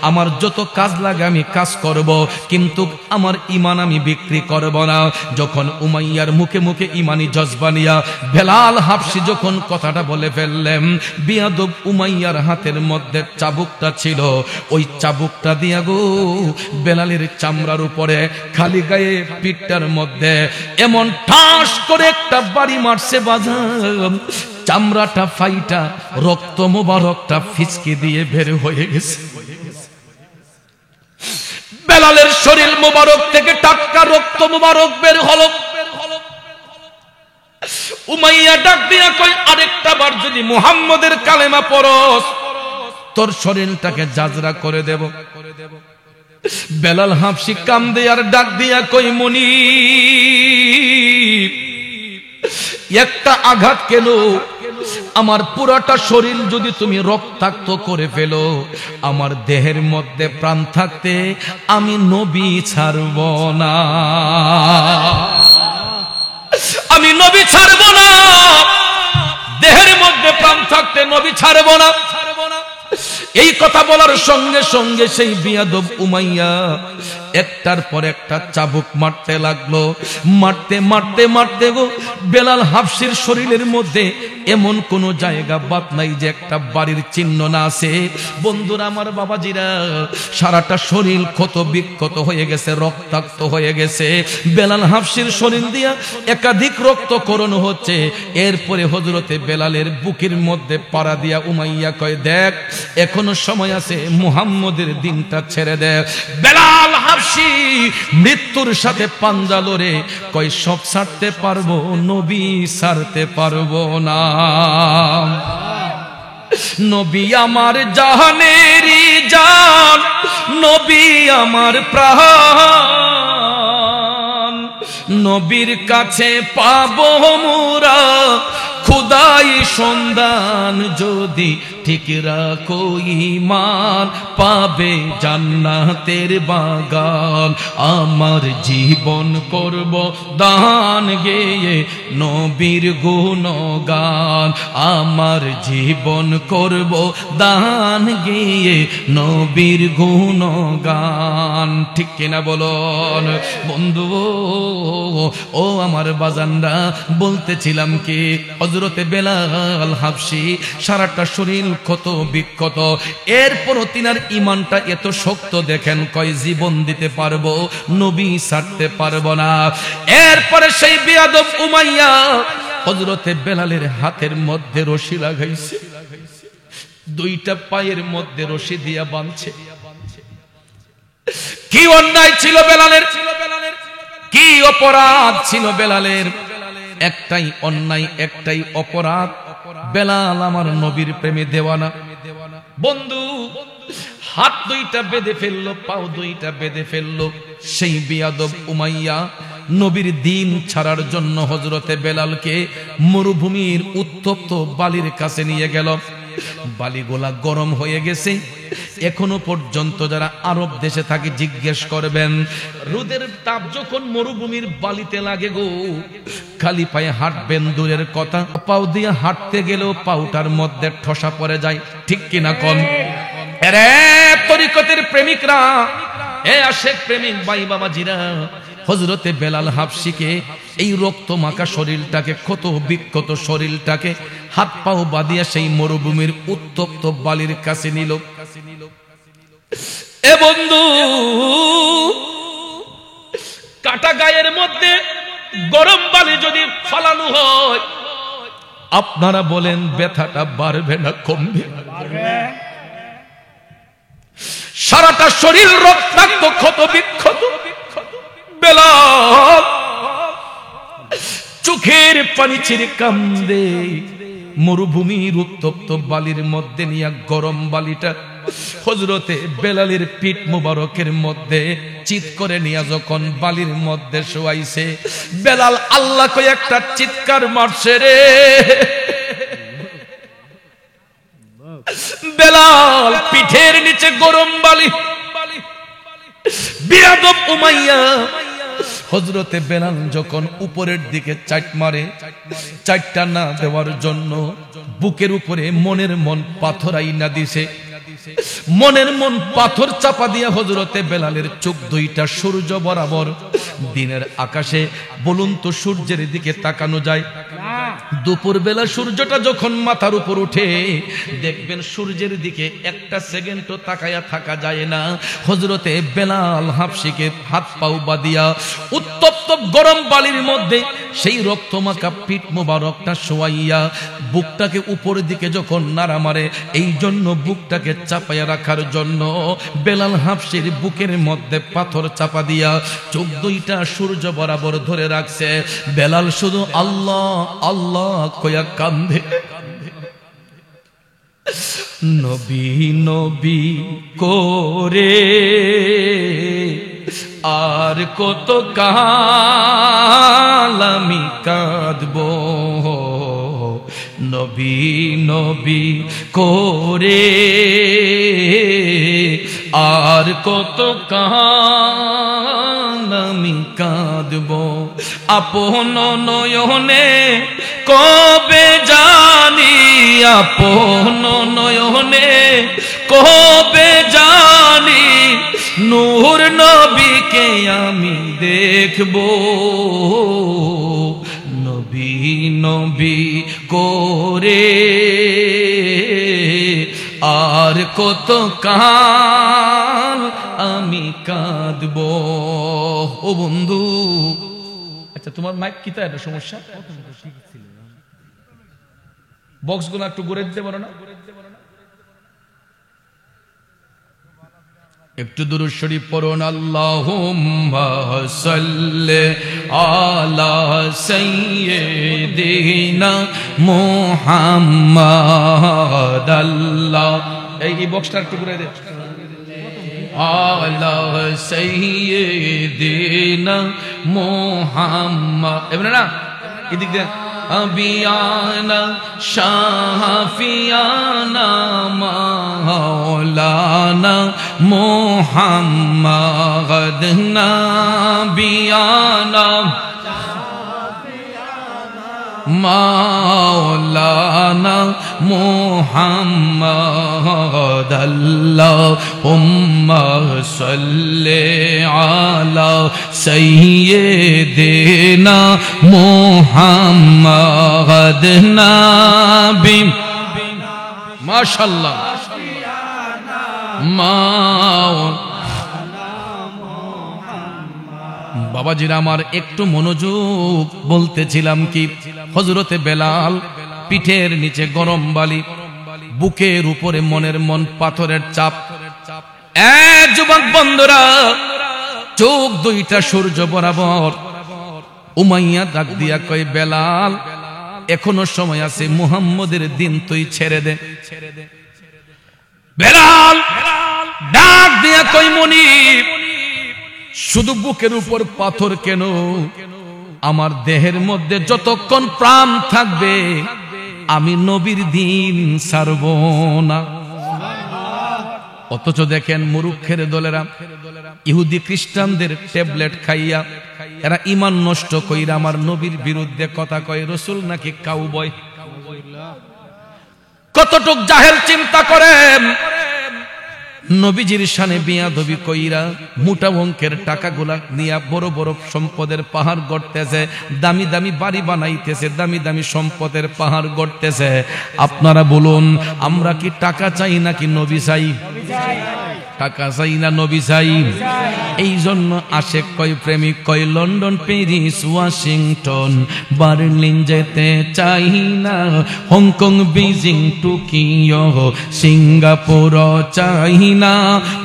Speaker 2: আমার যত কাজ লাগে আমি কাজ করব, কিন্তু আমার ঈমান আমি বিক্রি করব না। যখন উমাইয়ার মুখে মুখে ঈমানি জজবা নিয়া বেলাল হাবশী যখন কথাটা বলে ফেললেন, বিয়াদব উমাইয়ার হাতের মধ্যে চাবুকটা ছিল, ওই চাবুকটা দিয়া গো বেলালের চামড়ার উপরে খালি গায়ে পিঠটার মধ্যে এমন ঠাস করে একটা বাড়ি মারছে বাজার, চামড়াটা ফাইটা রক্ত মোবারকটা ফিচকে দিয়ে বের হয়ে গেছে। বেলালের শরীর মোবারক থেকে টাটকা রক্ত মোবারক বের হলো। উমাইয়া ডাক দিয়া কই, আরেকটা বার যদি মুহাম্মদের কালেমা পড়স তোর শরীরটাকে জাজরা করে দেব। বেলাল হাবশি কান্দে আর ডাক দিয়া কই, মুনিব, একটা আঘাত কেন আমার পুরাটা শরীর যদি তুমি রক্তাক্ত করে ফেলো, আমার দেহের মধ্যে প্রাণ থাকতে আমি নবী ছাড়ব না, আমি নবী ছাড়ব না, দেহের মধ্যে প্রাণ থাকতে নবী ছাড়ব না। এই কথা বলার সঙ্গে সঙ্গে সেই বিয়াদব উমাইয়া একটার পর একটা চাবুক মারতে লাগলো। মারতে মারতে মারতে গো বেলাল হাবশির শরীরের মধ্যে এমন কোন জায়গা বাদ নাই যে একটা বাড়ির চিহ্ন না আছে। বন্ধুরা আমার, বাবাজিরা, সারাটা শরীর ক্ষত বিক্ষত হয়ে গেছে, রক্তাক্ত হয়ে গেছে। বেলাল হাবশির শরীর দিয়া একাধিক রক্তকরণ হচ্ছে। এরপরে হযরতে বেলালের বুকের মধ্যে পাড়া দিয়া উমাইয়া কয়, দেখ এখনো সময় আছে, মুহাম্মদের দিনটা ছেড়ে দে। বেলাল হাবশি মৃত্যুর সাথে পাঞ্জা লড়ে কয়, সব ছাড়তে পারবো, নবী ছাড়তে পারবো না। নবী আমার জাহানেরই জান, নবী আমার প্রাণ, নবীর কাছে পাবো মোরা খুদাই সন্ধান, যদি ঠিক রাখো ঈমান পাবে জান্নাতের বাগান। আমার জীবন করব দান গেয়ে নবীর গুণগান, আমার জীবন করব দান গেয়ে নবীর গুণগান। ঠিক কিনা বলুন বন্ধু? ও আমার বাজানরা, বলতেছিলাম কি, হযরতে বেলাল হাবশি সারাটা শরীর ক্ষত বিক্ষত, এরপরও তিনার ঈমানটা এত শক্ত দেখেন, কয় জীবন দিতে পারবো, নবী ছাড়তে পারবো না। এরপরে সেই বিয়াদব উমাইয়া হযরতে বেলালের হাতের মধ্যে রশি লাগাইছে, দুইটা পায়ের মধ্যে রশি দিয়া বাঁধছে। কি অন্যায় ছিল বেলালের, কি অপরাধ ছিল বেলালের? একটাই অন্যায়, একটাই অপরাধ, বেলাল আমার নবীর প্রেমে দেওয়ানা। বন্ধু, হাত দুইটা বেঁধে ফেললো, পাও দুইটা বেঁধে ফেললো। সেই বিয়াদব উমাইয়া নবীর দিন ছাড়ার জন্য হযরতে বেলালকে মরুভূমির উত্তপ্ত বালির কাছে নিয়ে গেল। বালিগুলা গরম হয়ে গেছে। এখনো পর্যন্ত যারা আরব দেশে থাকে জিজ্ঞেস করবেন, রোদের তাপ যখন মরুভূমির বালিতে লাগে গো, খালি পায়ে হাঁটবেন দূরের কথা, পাও দিয়ে হাঁটতে গেলেও পাউটার মধ্যে ঠসা পড়ে যায়। ঠিক কিনা কোন? এরে তরিকতের প্রেমিকরা, এ আশেক প্রেমিক ভাই বাবাজিরা, হযরতে বেলাল হাবশিকে এই রক্ত মাখা শরীরটাকে, ক্ষত বিক্ষত শরীরটাকে হাত পাও বাঁধিয়া সেই মরুভূমির উত্তপ্ত বালির কাছে নিল। এ বন্ধু, কাটা গায়ের মধ্যে গরম বালি যদি ফালানো হয়, আপনারা বলেন ব্যথাটা বাড়বে না কমবে? সারাটা শরীর রক্তাক্ত, ক্ষত বিক্ষত। বেলাল চোখের পানি ছেড়ে কান্দে। মরুভূমির উত্তপ্ত বালির মধ্যে নিয়ে গরম বালিটা হযরতে বেলালের পিঠ মুবারকের মধ্যে চিৎ করে নিয়ে যখন বালির মধ্যে শোয়াইছে, বেলাল আল্লাহ কই একটা চিৎকার মারছে রে। বেলাল পিঠের নিচে গরম বালি। বিয়াদব উমাইয়া হযরতে বেলাল যখন উপরের দিকে চাট মারে, চাটটা না দেওয়ার জন্য বুকের উপরে মনের মন পাথর আইনা দিছে। মনের মন পাথর চাপা দিয়া হযরতে বেলালের চোখ দুইটা সূর্য বরাবর। দিনের আকাশে বলুন তো সূর্যের দিকে তাকানো যায়? দুপুর বেলা সূর্যটা যখন মাথার উপর উঠে, দেখবেন সূর্যের দিকে একটা সেকেন্ডও তাকায়া থাকা যায় না। হযরতে বেলাল হাবশিকে হাত পাও বাঁধিয়া উত্তপ্ত গরম বালির মধ্যে সেই রক্তমাখা পিঠ মোবারকটা শোয়াইয়া বুকটাকে উপরের দিকে যখন নাড়া মারে, এই জন্য বুকটাকে চাপাইয়া রাখার জন্য বেলাল হাফসির বুকের মধ্যে পাথর চাপা দিয়া চোখ দুইটা সূর্য বরাবর ধরে রাখছে। বেলাল শুধু আল্লাহ আল্লাহ কইয়া কান্দে। নবী নবী করে আর কত কাল আমি কাঁদব, নবী নবী করে আর কত কাল আমি কাঁদব। আপন নয়নে কবে জানি, আপন নয়নে কবে জানি নূর নবীকে আমি দেখব। নবী নবী করে আর কত কাল আমি কাঁদব। ও বন্ধু, আচ্ছা তোমার মাইক কি তা একটা সমস্যা? বক্সগুলো একটু ঘুরে দিতে পারো না? একটু দুরূদ শরীফ পড়ুন। আল্লাহুম্মা সাল্লি আলা সাইয়্যিদিনা মুহাম্মাদ। আল্লাহ এই বক্সটা একটু ঘুরে দে। আলা সাইয়্যিদিনা মুহাম্মাদ। এবারে না এদিক দিয়ে আবিয়ানা শাফিয়ানা মাওলানা মুহাম্মাদ। নাবিয়ানা মাওলানা মুহাম্মাদ। আল্লাহুম্মা সাল্লি আলা সাইয়্যিদিনা মুহাম্মাদ। নাবি মাশাআল্লাহ বাবাজিরা আমার একটু মনোযোগ। বলতেছিলাম কি, হযরতে বেলাল পিঠের নিচে গরম বালি, বুকের উপরে মনের মন পাথরের চাপ। যুবক বন্ধুরা, চোখ দুইটা সূর্য বরাবর। উমাইয়া ডাক দিয়া কয়, বেলাল এখনো সময় আছে, মুহাম্মদের দিন তুই ছেড়ে দে। বেলাল ডাক দিয়া কই, মনিব শুধু বুকের উপর পাথর কেন, আমার দেহের মধ্যে যতক্ষণ প্রাণ থাকবে আমি নবীর দিন ছাড়ব না। অথচ দেখেন মুরুক্ষের দলেরা ইহুদি খ্রিস্টানদের ট্যাবলেট খাইয়া এরা ঈমান নষ্ট কইরা আমার নবীর বিরুদ্ধে কথা কয়। রাসূল নাকি কাউবয়। কতটুক জাহেল চিন্তা করেন। নবীজির শানে বিয়াদবি কইরা মোটা অঙ্কের টাকাগুলা নিয়া বড় বড় সম্পদের পাহাড় গড়তেছে, দামি দামি বাড়ি বানাইতেছে, দামি দামি সম্পদের পাহাড় গড়তেছে। আপনারা বলুন, আমরা কি টাকা চাই নাকি নবী চাই? টাকা চাই না নবী চাই? এই জন্য আশেক কয়, প্রেমিক কয়, লন্ডন প্যারিস ওয়াশিংটন বার্লিন যেতে চাই না, হংকং বেজিং টোকিও সিঙ্গাপুর চাই না,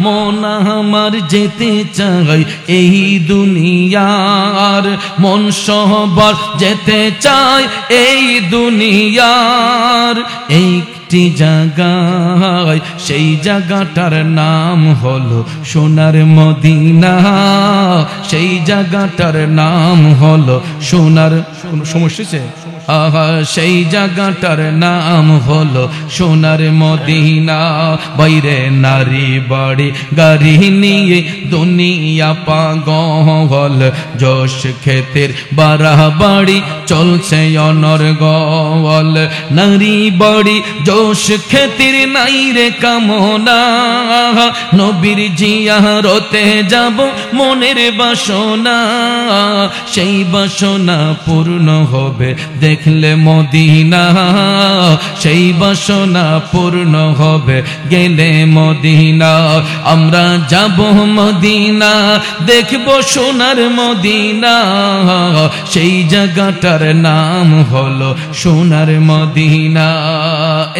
Speaker 2: মন আমার যেতে চাই এই দুনিয়ার, মন সবার যেতে চাই এই দুনিয়ার একটি জায়গায়, সেই জায়গাটার নাম হলো সোনার মদিনা, সেই জায়গাটার নাম হলো সোনার সমস্যা, সেই জায়গাটার নাম হলো সোনার মদিনা। বাইরে নারী বাড়ি গাড়ি নিয়ে দুনিয়া পাগল, যশ ক্ষেতের বাড়াবাড়ি চলছে অনর্গল, নারী বাড়ি যশ ক্ষেতের নাই রে কামনা, নবীর জিয়ারতে যাব মনের বাসনা, সেই বাসনা পূর্ণ হবে দেখলে মদিনা, সেই বাসনা পূর্ণ হবে গেলে মদিনা। আমরা যাব মদিনা, দেখব সোনার মদিনা, সেই জায়গাটার নাম হলো সোনার মদিনা।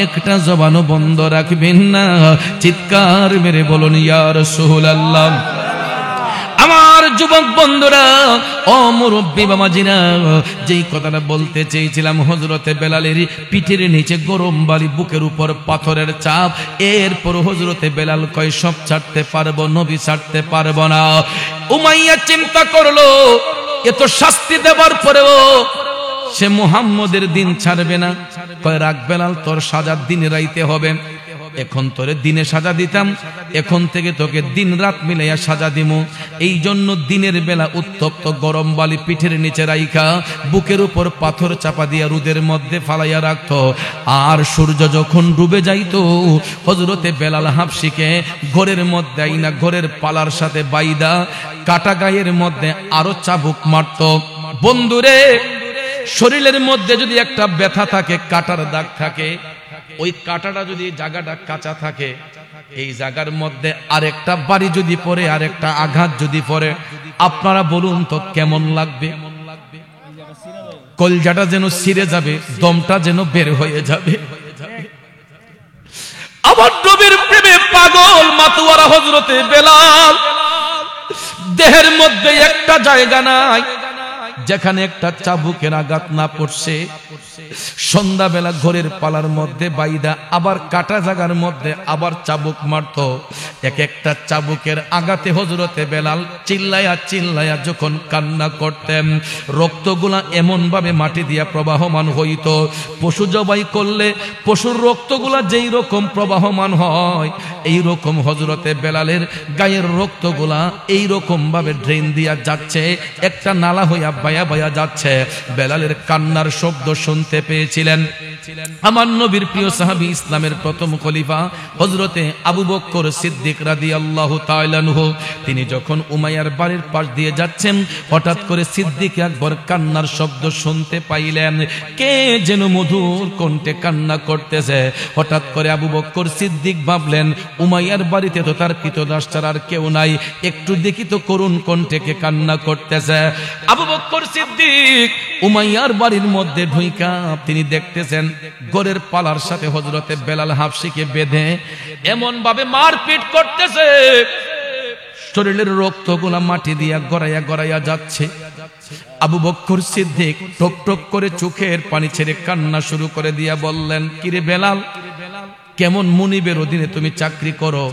Speaker 2: একটা জবানও বন্ধ রাখবেন না, চিৎকার মেরে বলুন ইয়া রাসূলুল্লাহ। আমার যুবক বন্ধুরা, ও মুরব্বী বাবাজিরা, যেই কথাটা বলতে চেয়েছিলাম, হযরতে বেলালের পিঠের নিচে গরম বালি, বুকের উপর পাথরের চাপ। এরপর হযরতে বেলাল কয় সব ছাড়তে পারবো, নবী ছাড়তে পারবো না। উমাইয়া চিন্তা করলো এত শাস্তি দেবার পরেও সে মুহাম্মদের দিন ছাড়বে না। কয় রাখ বেলাল, তোর সাজা দিনে রাইতে হবে। এখন তোরে দিনে সাজা দিতাম, এখন থেকে তোকে দিন রাত মিলাইয়া সাজা দিমু। এই জন্য দিনের বেলা উত্তপ্ত গরম বালি পিঠের নিচে রাইখা বুকের উপর পাথর চাপা দিয়া রোদের মধ্যে ফালাইয়া রাখত। আর সূর্য যখন ডুবে যাইতো, হযরতে বেলাল হাবশিকে ঘরের মধ্যে আইনা ঘরের পালার সাথে বাইদা কাটা গায়ের মধ্যে আরো চাবুক মারত। বন্ধুরে, শরীরের মধ্যে যদি একটা ব্যথা থাকে, কাটার দাগ থাকে, ওই কাটাটা যদি জায়গাটা কাঁচা থাকে, এই জায়গার মধ্যে আরেকটা বাড়ি যদি পড়ে, আরেকটা আঘাত যদি পড়ে, আপনারা বলুন তো কেমন লাগবে? কলজাটা যেন ছিঁড়ে যাবে, দমটা যেন বের হয়ে যাবে। আমার নবীর প্রেমে পাগল মাতোয়ারা হযরতে বেলাল, দেহের মধ্যে একটা জায়গা নাই যেখানে একটা চাবুকের আঘাত না পড়ছে। সন্ধ্যাবেলা ঘরের পালার মধ্যে বাইদা আবার কাটা জায়গার মধ্যে আবার চাবুক মারত। এক একটা চাবুকের আঘাতে হযরতে বেলাল চিল্লায়া চিল্লায়া যখন কান্না করতেন, রক্তগুলা এমন ভাবে মাটি দিয়া প্রবাহমান হইত। পশু জবাই করলে পশুর রক্তগুলা যেই রকম প্রবাহমান হয়, এই রকম হযরতে বেলালের গায়ের রক্তগুলা এই রকম ভাবে ড্রেন দিয়া যাচ্ছে, একটা নালা হইয়া বায়া বায়া যাচ্ছে। বেলালের কান্নার শব্দ শুনতে পেয়েছিলেন আমার নবীর প্রিয় সাহাবী, ইসলামের প্রথম খলিফা হযরতে আবু বকর সিদ্দিক রাদিয়াল্লাহু তাআলা আনহু। তিনি যখন উমাইয়ার বাড়ির পাশ দিয়ে যাচ্ছেন, হঠাৎ করে সিদ্দিক আকবর কান্নার শব্দ শুনতে পাইলেন। কে যেন মধুর কণ্ঠে কান্না করতেছে। হঠাৎ করে আবু বকর সিদ্দিক ভাবলেন, উমাইয়ার বাড়িতে তো তার কৃতদাস ছাড়া আর কেউ নাই, একটু দেখি তো করুণ কণ্ঠে কে কান্না করতেছে। আবু বকর সিদ্দিক উমাইয়ার বাড়ির মধ্যে ঢুইকা তিনি দেখতেছেন ঘরের পালার সাথে হযরতে বেলাল হাবশিকে বেঁধে এমন ভাবে মারপিট করতেছে, শরীরের রক্তগুলা মাটি দিয়া গড়াইয়া গড়াইয়া যাচ্ছে। আবু বকর সিদ্দিক টক টক করে চোখের পানি ছেড়ে কান্না শুরু করে দিয়া বললেন, কিরে বেলাল, কেমন মুনিবের অধীনে তুমি চাকরি করো?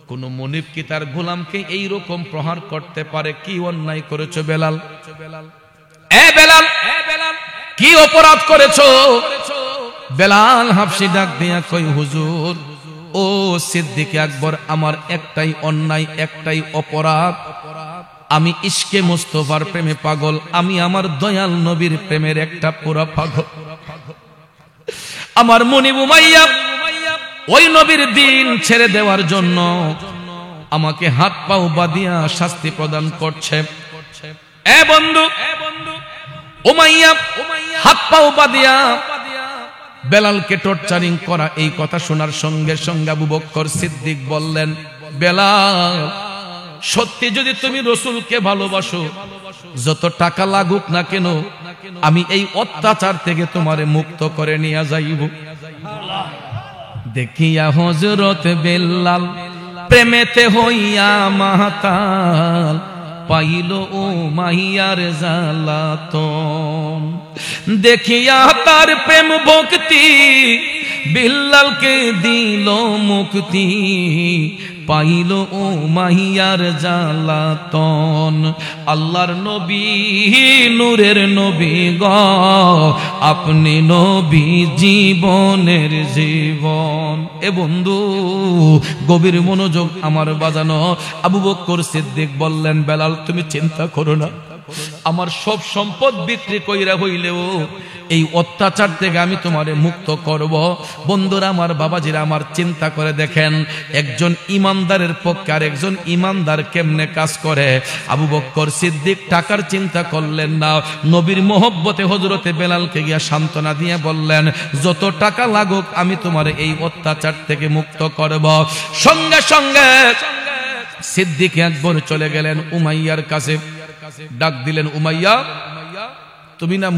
Speaker 2: কোন মুনিব কি তার গোলামকে এই রকম প্রহার করতে পারে? কি অন্যায় করেছো বেলাল? এ বেলাল, কি অপরাধ করেছো? বেলাল হাবশি ডাক দিয়া কই, হুজুর, ও সিদ্দিক আকবর, আমার একটাই অন্যায়, একটাই অপরাধ। আমি ইশকে মুস্তাফার প্রেমে পাগল, আমি আমার দয়াল নবীর প্রেমের একটা পুরা পাগল। আমার মুনিব উমাইয়া ওই নবীর দিন ছেড়ে দেওয়ার জন্য আমাকে হাত পাও বাঁধিয়া শাস্তি প্রদান করছে। এ বন্ধু, উমাইয়া হাত পাও বাঁধিয়া বেলালকে টর্চারিং করা, এই কথা শোনার সঙ্গে সঙ্গে আবু বকর সিদ্দিক বললেন, বেলাল, সত্যি যদি তুমি রাসূলকে ভালোবাসো, যত টাকা লাগুক না কেন, আমি এই অত্যাচার থেকে তোমারে মুক্ত করে নিয়ে যাইব। দেখিয়া হযরত বেলাল প্রেমেতে হইয়া মাতাল, পাইল ও মাহিয়ার জালাতন। দেখিয়া তার প্রেম ভক্তি বেলালকে দিল মুক্তি, পাইল ও মাহিয়ার জালাতন। আল্লাহর নবী, নূরের নবী গো, আপনি নবী জীবনের জীবন। এ বন্ধু, গভীর মনোযোগ আমার বাজানো। আবু বকর সিদ্দিক বললেন, বেলাল, তুমি চিন্তা করো না, আমার সব সম্পদ বিক্রি কইরা হইলেও এই অত্যাচার থেকে আমি তোমারে মুক্ত করব। বন্ধুরা আমার, বাবাজিরা আমার, চিন্তা করে দেখেন একজন ইমানদারের পক্ষে আর একজন ইমানদার কেমনে কাজ করে। আবু বকর সিদ্দিক টাকার চিন্তা করলেন না, নবীর মহব্বতে হযরতে বেলালকে গিয়া সান্ত্বনা দিয়ে বললেন, যত টাকা লাগুক আমি তোমার এই অত্যাচার থেকে মুক্ত করব। সঙ্গে সঙ্গে সিদ্দিক আকবর চলে গেলেন উমাইয়ার কাছে, ডাক দিলেন, উমাইয়া তুমি না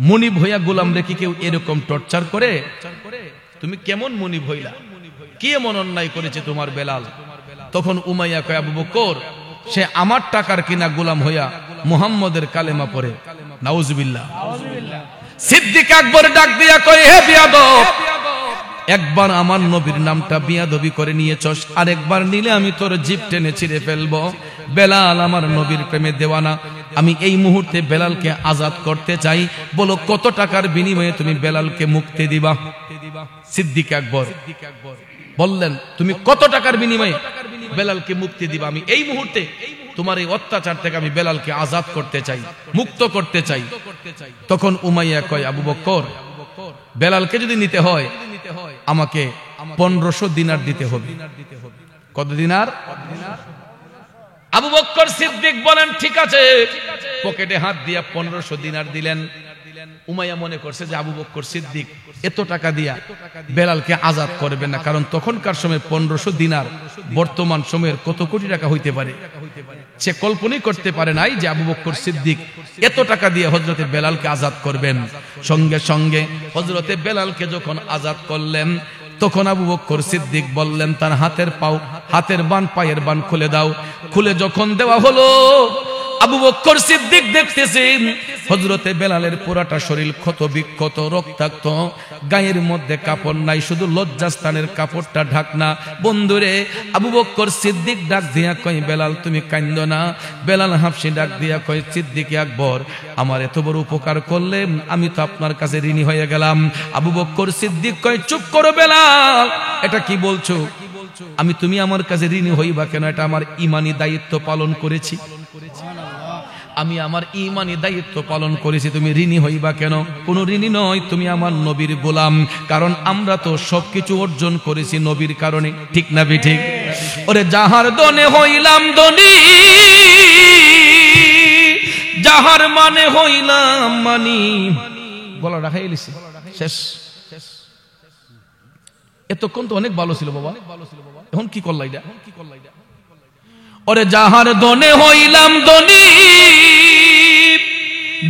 Speaker 2: মুনিব হইয়া গোলাম রেখে কেউ এরকম টর্চার করে? তুমি কেমন মুনিব হইলা? কি এমন অন্যায় করেছে তোমার বেলাল? তখন উমাইয়া কয়, আবু বকর সে আমার টাকার কিনা গোলাম হইয়া মুহাম্মদের কালেমা পড়ে। নাউজুবিল্লাহ। সিদ্দিক আকবর ডাক দিয়া কয়, হে বিয়াদব, একবার আমার নবীর নামটা বিয়াদবি করে নিয়েছস, আর একবার নিলে আমি তোর জিভ টেনে ছিঁড়ে ফেলবো। বেলাল আমার নবীর প্রেমে দেওয়ানা, আমি এই মুহূর্তে বেলালকে আজাদ করতে চাই, বলো কত টাকার বিনিময়ে তুমি বেলালকে মুক্তি দিবা? সিদ্দিক আকবর বললেন, তুমি কত টাকার বিনিময়ে বেলালকে মুক্তি দিবা? আমি এই মুহূর্তে তোমার এই অত্যাচার থেকে আমি বেলালকে আজাদ করতে চাই, মুক্ত করতে চাই। তখন উমাইয়া কয়, আবু বকর বেলালকে যদি নিতে হয় আমাকে 1500 দিনার দিতে হবে। কত দিনার? আবু বকর সিদ্দিক বলেন, ঠিক আছে। পকেটে হাত দিয়া 1500 দিনার দিলেন। উমাইয়া মনে করছে যে আবু বকর সিদ্দিক এত টাকা দিয়া বেলালকে আজাদ করবে না, কারণ তখনকার সময় 1500 দিনার বর্তমান সময়ের কত কোটি টাকা হইতে পারে। সে কল্পনাই করতে পারে নাই যে আবু বকর সিদ্দিক এত টাকা দিয়ে হযরতে বেলালকে আজাদ করবেন। সঙ্গে সঙ্গে হযরতে বেলালকে যখন আজাদ করলেন, তখন আবু বকর সিদ্দিক বললেন, তার হাতের বান পায়ের বান খুলে দাও। খুলে যখন দেওয়া হলো, আবু বকর সিদ্দিক দেখতেছেন হযরতে বেলালের পুরাটা শরীর ক্ষত বিক্ষত, রক্তাক্ত, গায়ের মধ্যে কাপড় নাই, শুধু লজ্জাস্থানের কাপড়টা ঢাকনা। বন্ধুরে, আবু বকর সিদ্দিক ডাক দিয়া কয়, বেলাল তুমি কান্দো না। বেলাল হাফসি ডাক দিয়া কয়, সিদ্দিক আকবর আমার এত বড় উপকার করলে আমি তো আপনার কাছে ঋণী হয়ে গেলাম। আবু বকর সিদ্দিক কয়, চুপ করো বেলাল, এটা কি বলছো? তুমি আমার কাছে ঋণী হইবা কেন? এটা আমার ঈমানি দায়িত্ব পালন করেছি, আমি আমার ঈমানি দায়িত্ব পালন করেছি, তুমি ঋণী হইবা কেন? কোনো ঋণী নয়, তুমি আমার নবীর গোলাম। কারণ আমরা তো সবকিছু অর্জন করেছি নবীর কারণে, ঠিক না ঠিক? ওরে যাহার দনে হইলাম ধনী, যাহার মানে হইলাম মানি। গলা রাখাই এলিছি, শেষ। এতক্ষণ তো অনেক ভালো ছিল বাবা, এখন কি করলা এটা? ওরে যাহার দনে হইলাম ধনী,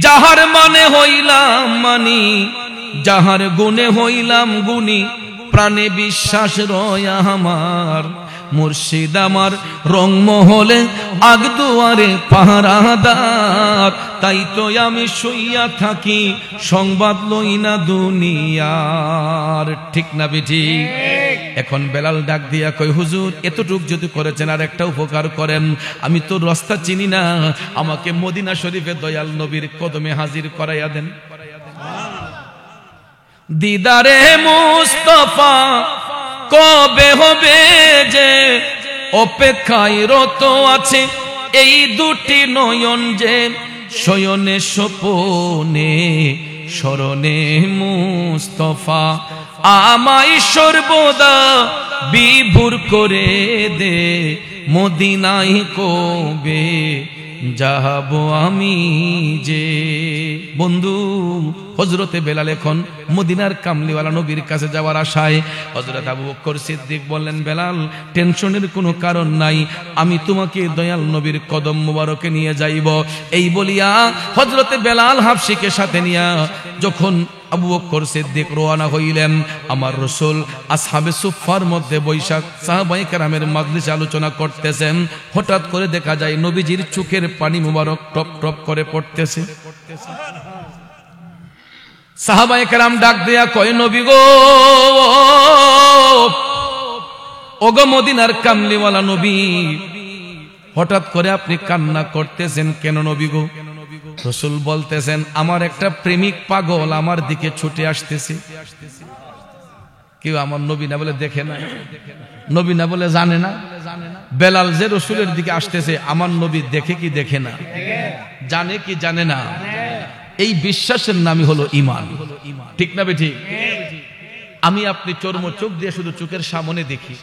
Speaker 2: যাহার মানে হইলাম মানি, যাহার গুণে হইলাম গুণী, প্রাণে বিশ্বাস রয়া আমার। মুর্শিদ আমার রংমহলে আগদুয়ারে পাহারাদার, তাই তো আমি শুইয়া থাকি সংবাদ লই না দুনিয়ার, ঠিক না বিঠি? এখন বেলাল ডাক দিয়া কই, হুজুর এতটুক যদি করেছেন আর একটা উপকার করেন, আমি তো রাস্তা চিনি না, আমাকে মদিনা শরীফে দয়াল নবীর কদমে হাজির করাইয়া দেন। দিদারে মুস্তাফা কবে হবে যে, অপেক্ষায় রত আছে এই দুটি নয়ন যে, শয়নে স্বপনে স্মরণে মুস্তাফা আমায় সর্বদা বিভোর করে দে, মদিনায় কবে যাব আমি যে। বন্ধু, হযরতে বেলাল এখন মদিনার কামলিওয়ালা নবীর কাছে যাওয়ার আশায়। হযরত আবু বকর সিদ্দিক বললেন, বেলাল টেনশনের কোনো কারণ নাই, আমি তোমাকে দয়াল নবীর কদম মুবারকে নিয়ে যাইব। এই বলিয়া হযরতে বেলাল হাফসিকে সাথে নিয়া যখন আবু বকর সিদ্দিক রওনা হইলেন, আমার রাসূল আসহাবে সুফফার মধ্যে বৈশাখ সাহাবায়ে কেরামের মাজলিসে আলোচনা করতেছেন। হঠাৎ করে দেখা যায় নবীজির চোখের পানি মুবারক টপ টপ করে পড়তেছে। সাহাবায়ে কেরাম ডাক দেয়া কয়, নবী গো, ওগো মদিনার কামলিওয়ালা নবী, হঠাৎ করে আপনি কান্না করতেছেন কেন নবী গো? রাসূল বলতেছেন, আমার একটা প্রেমিক পাগল আমার দিকে ছুটে আসতেছে। কেউ আমার নবী না বলে দেখে না, নবী না বলে জানে না। বেলাল যে রাসূলের দিকে আসতেছে, আমার নবী দেখে কি দেখে না?
Speaker 1: জানে কি জানে না? এই বিশ্বাসের নামই হলো ঈমান। ঠিক না বেঠিক? আমি আপনি চর্ম চোখ দিয়ে শুধু চোখের সামনে দেখি,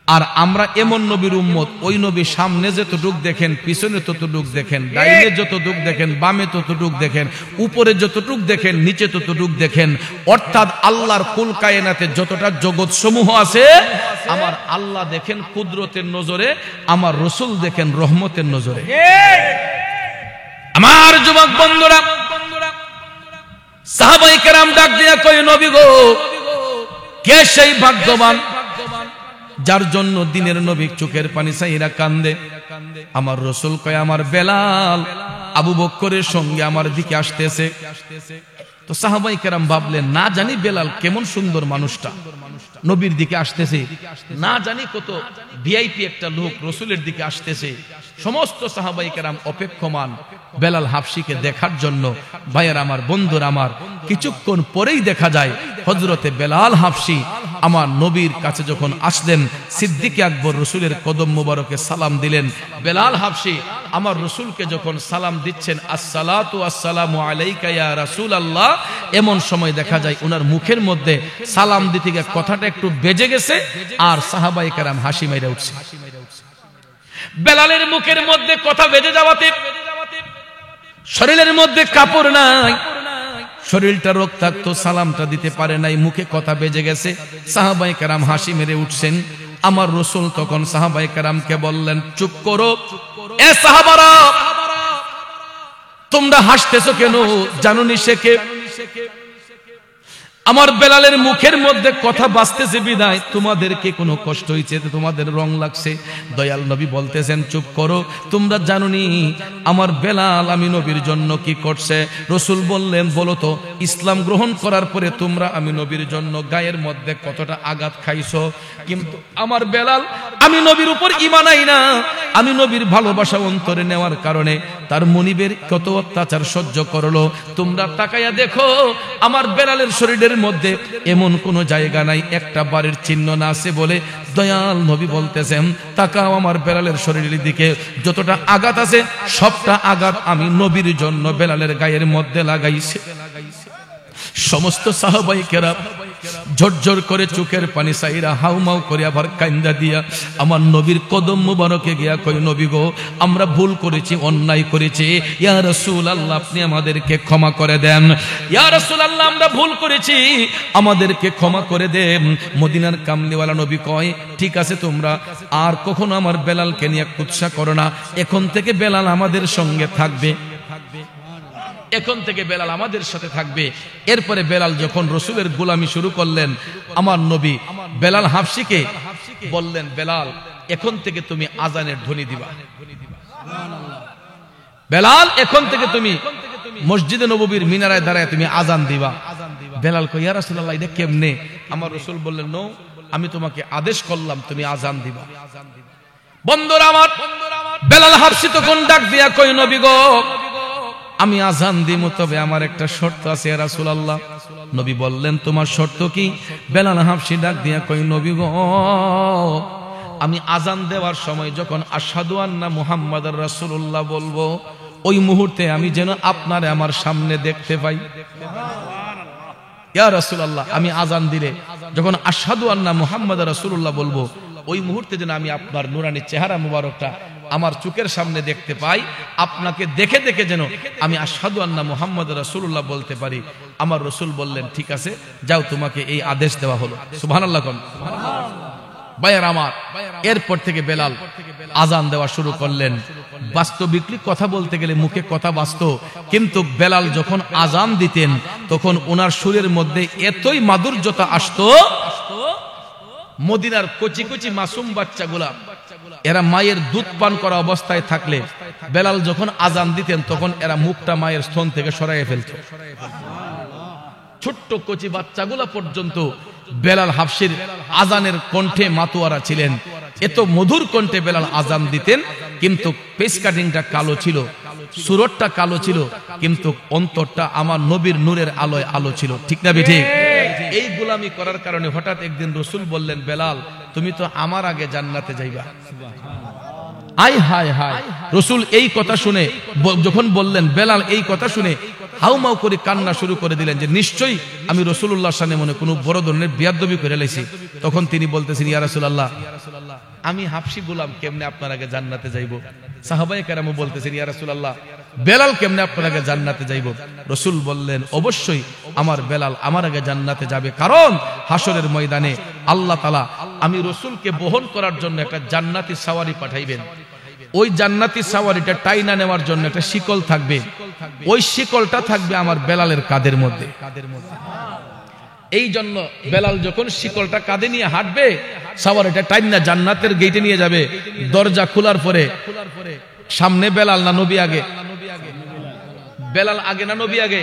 Speaker 1: আর আমরা এমন নবীর উম্মত, ওই নবী সামনে যতটুক দেখেন, পিছনে ততটুক দেখেন, ডাইনে যতটুক দেখেন, বামে ততটুক দেখেন, উপরে যতটুক দেখেন, নিচে ততটুক দেখেন। অর্থাৎ আল্লাহর কুল কায়নাতে যতটা জগৎ সমূহ আছে, আমার আল্লাহ দেখেন কুদরতের নজরে, আমার রসুল দেখেন রহমতের নজরে। আমার যুবক বন্ধুরা, সাহাবায়ে কেরাম ডাক দিয়া কয়, নবী গো, কে সেই ভাগ্যবান যার জন্য দিনের নবী চোখের পানি ছাইরা কান্দে? আমার রসুল কয়, আমার বেলাল আবু বকরের সঙ্গে আমার দিকে আসতেছে। তো সাহাবায়ে কেরাম ভাবলেন, না জানি বেলাল কেমন সুন্দর মানুষটা নবীর দিকে আসতেছে, না জানি কত ভিআইপি একটা লোক রসুলের দিকে আসতেছে। সমস্ত সাহাবায়ে কেরাম অপেক্ষমান বেলাল হাবশিকে দেখার জন্য। ভাইয়ের আমার, বন্ধুর আমার, কিছুক্ষণ পরেই দেখা যায় হযরতে বেলাল হাবশি আমার নবীর কাছে যখন আসলেন, সিদ্দিক আকবর রসুলের কদম মুবারকে সালাম দিলেন। বেলাল হাবশি আমার রসুলকে যখন সালাম দিচ্ছেন, আসসালাতু আসসালামু আলাইকা ইয়া রাসূলুল্লাহ, এমন সময় দেখা যায় উনার মুখের মধ্যে সালাম দিতে গিয়ে কথাটা একটু বেজে গেছে, আর সাহাবায়ে কেরাম হাসি মাইরা উঠছে। বেলালের মুখের মধ্যে কথা বেজে যাওয়াতে শরীরের মধ্যে কাপড় নাই, শরীরটা রক্তাক্ত, সালামটা দিতে পারে নাই, মুখে কথা বেজে গেছে। সাহাবায়ে কেরাম হাসি মেরে উঠছেন। আমার রসুল তখন সাহাবায়ে কেরামকে বললেন, চুপ করো, এ সাহাবারা, তোমরা হাসতেছো কেন? জানোনি সে কে? আমার বেলালের মুখের মধ্যে কথা বাজতেছে বিদায় তোমাদেরকে কোনো কষ্ট হইছে, তোমাদের রং লাগছে। দয়াল নবী বলতেছেন, চুপ করো, তোমরা জানোনি আমার বেলাল আমি নবীর জন্য কি করছে? রসুল বললেন, বলো তো, ইসলাম গ্রহণ করার পরে তোমরা আমি নবীর জন্য গায়ের মধ্যে কতটা আঘাত খাইছো? কিন্তু আমার বেলাল আমি নবীর উপর ঈমান আই না, আমি নবীর ভালোবাসা অন্তরে নেওয়ার কারণে তার মনিবের কত অত্যাচার সহ্য করলো। তোমরা তাকাইয়া দেখো, আমার বেলালের শরীরের মধ্যে এমন কোন জায়গা নাই একটা বাড়ির চিহ্ন না আছে বলে দয়াল নবী বলতেছেন, তাকাও আমার বেলালের শরীরের দিকে, যতটা আঘাত আছে সবটা আঘাত আমি নবীর জন্য বেলালের গায়ের মধ্যে লাগাইছি। সমস্ত সাহাবায়ে কেরাম ঝরঝর করে চোখের পানি সাইরা হাউমাউ করে আবার কান্দা দিয়া আমার নবীর কদম মুবারকে গিয়া কই, নবী গো, আমরা ভুল করেছি, অন্যায় করেছি, ইয়া রাসূলুল্লাহ আপনি আমাদেরকে ক্ষমা করে দেন। ইয়া রাসূলুল্লাহ আমরা ভুল করেছি, আমাদেরকে ক্ষমা করে দেন। মদিনার কামলিওয়ালা নবী কয়, ঠিক আছে, তোমরা আর কখনো আমার বেলালকে নিয়ে কুৎসা করো না, এখন থেকে বেলাল আমাদের সঙ্গে থাকবে, এখন থেকে বেলাল আমাদের সাথে থাকবে। এরপরে বেলাল যখন রসুলের গোলামি শুরু করলেন, আমার নবী বেলাল হাবশিকে বললেন, বেলাল এখন থেকে তুমি আজানের ধ্বনি দিবা, বেলাল এখন থেকে তুমি মসজিদে নববীর মিনারায় দাঁড়ায় তুমি আজান দিবা। বেলাল কই, ইয়া রাসূলুল্লাহ এটা কেমনে? আমার রসুল বললেন, নো, আমি তোমাকে আদেশ করলাম তুমি আজান দিবা। বন্ধুরা আমার, বেলাল হাবশি তখন ডাক দিয়া কই, নবী গো, আমি আজান দিব, তবে আমার একটা শর্ত আছে ইয়া রাসূলুল্লাহ। নবী বললেন, তোমার শর্ত কি? বেলাল হাবশি ডাক দিয়া কই, নবী গো, আমি আজান দেওয়ার সময় যখন আশহাদু আন্না মুহাম্মাদুর রাসূলুল্লাহ বলবো, ওই মুহূর্তে আমি যেন আপনারে আমার সামনে দেখতে পাই। ইয়া রাসূলুল্লাহ, আমি আজান দিলে যখন আশহাদু আন্না মুহাম্মাদুর রাসূলুল্লাহ বলবো, ওই মুহূর্তে যেন আমি আপনার নুরানি চেহারা মুবারকটা আমার চোখের সামনে দেখতে পাই, আপনাকে দেখে দেখে যেন আমি আশহাদু আন্না মুহাম্মাদুর রাসূলুল্লাহ বলতে পারি। আমার রসুল বললেন, ঠিক আছে, যাও, তোমাকে এই আদেশ দেওয়া হলো। সুবহানাল্লাহ কোন ভাইয়ার আমার। এরপর থেকে বেলাল আজান দেওয়া শুরু করলেন। বাস্তবিকলি কথা বলতে গেলে মুখে কথা বাস্তব, কিন্তু বেলাল যখন আজান দিতেন তখন ওনার সুরের মধ্যে এতই মাধুর্যতা আসতো, মদিনার কচি কচি মাসুম বাচ্চাগুলা এরা মায়ের দুধ পান করা অবস্থায় থাকলে বেলাল যখন আজান দিতেন তখন এরা মুখটা মায়ের স্তন থেকে সরাইয়ে ফেলত। ছোট্ট কচি বাচ্চাগুলা পর্যন্ত বেলাল হাবশির আজানের কণ্ঠে মাতোয়ারা ছিলেন। এত মধুর কণ্ঠে বেলাল আজান দিতেন, কিন্তু পেস কাটিংটা কালো ছিল, সুরতটা কালো ছিল, কিন্তু অন্তরটা আমার নবীর নূরের আলোয় আলো ছিল। ঠিক না বেঠিক? এই গোলামি করার কারণে হঠাৎ একদিন রসুল বললেন, বেলাল তুমি তো আমার আগে জান্নাতে যাইবা। আয় হায় হায়, রসুল এই কথা শুনে যখন বললেন, বেলাল এই কথা শুনে হাউমাউ করে কান্না শুরু করে দিলেন যে নিশ্চয়ই আমি রাসূলুল্লাহর সামনে মনে কোনো বড় ধরনের বিয়াদবি করে লাইছি। তখন তিনি বলতেছেন, ইয়া রাসূলুল্লাহ, আমি হাবশী গোলাম কেমনে আপনার আগে জান্নাতে যাইব? সাহাবায়ে কেরাম বলতেছেন, ইয়া রাসূলুল্লাহ, বেলাল কেমনে আপনার আগে জান্নাতে যাইব? রাসূল বললেন, অবশ্যই আমার বেলাল আমার আগে জান্নাতে যাবে, কারণ হাসরের ময়দানে আল্লাহ তাআলা আমি রাসূলকে বহন করার জন্য একটা জান্নাতি সাওয়ারি পাঠাইবেন। ওই জান্নাতি সাওয়ারিটা টাইনা নেওয়ার জন্য একটা শিকল থাকবে, ওই শিকলটা থাকবে আমার বেলালের কাঁধের মধ্যে। এই জন্য বেলাল যখন শিকলটা কাঁধে নিয়ে হাঁটবে, সাওয়ারিটা টাইনা জান্নাতের গেটে নিয়ে যাবে। দরজা খোলার পরে সামনে বেলাল না নবী আগে? বেলাল আগে না নবী আগে?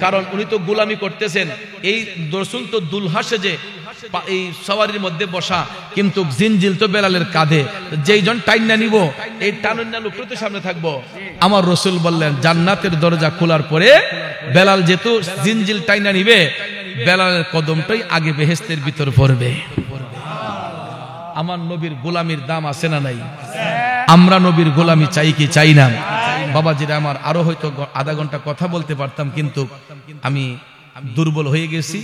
Speaker 1: কারণ উনি তো গোলামি করতেছেন। এই রাসূল তো দুলহা সেজে এই সাওয়ারির মধ্যে বসা, কিন্তু জিনজিল তো বেলালের কাঁধে। যেই জন টাইনা নিব, এই টানুন্না লোকটা তো সামনে থাকবো। আমার রাসূল বললেন, জান্নাতের দরজা খোলার পরে বেলাল যেহেতু জিনজিল টাইনা নিবে, বেলালের কদমটাই আগে বেহেশতের ভিতর পড়বে। আমার নবীর গোলামির দাম আছে না নাই? আমরা নবীর গোলামি চাই কি চাই না? বাবাজিরা আমার, আরো হয়তো আধা ঘন্টা কথা বলতে পারতাম, কিন্তু আমি দুর্বল হয়ে গেছি।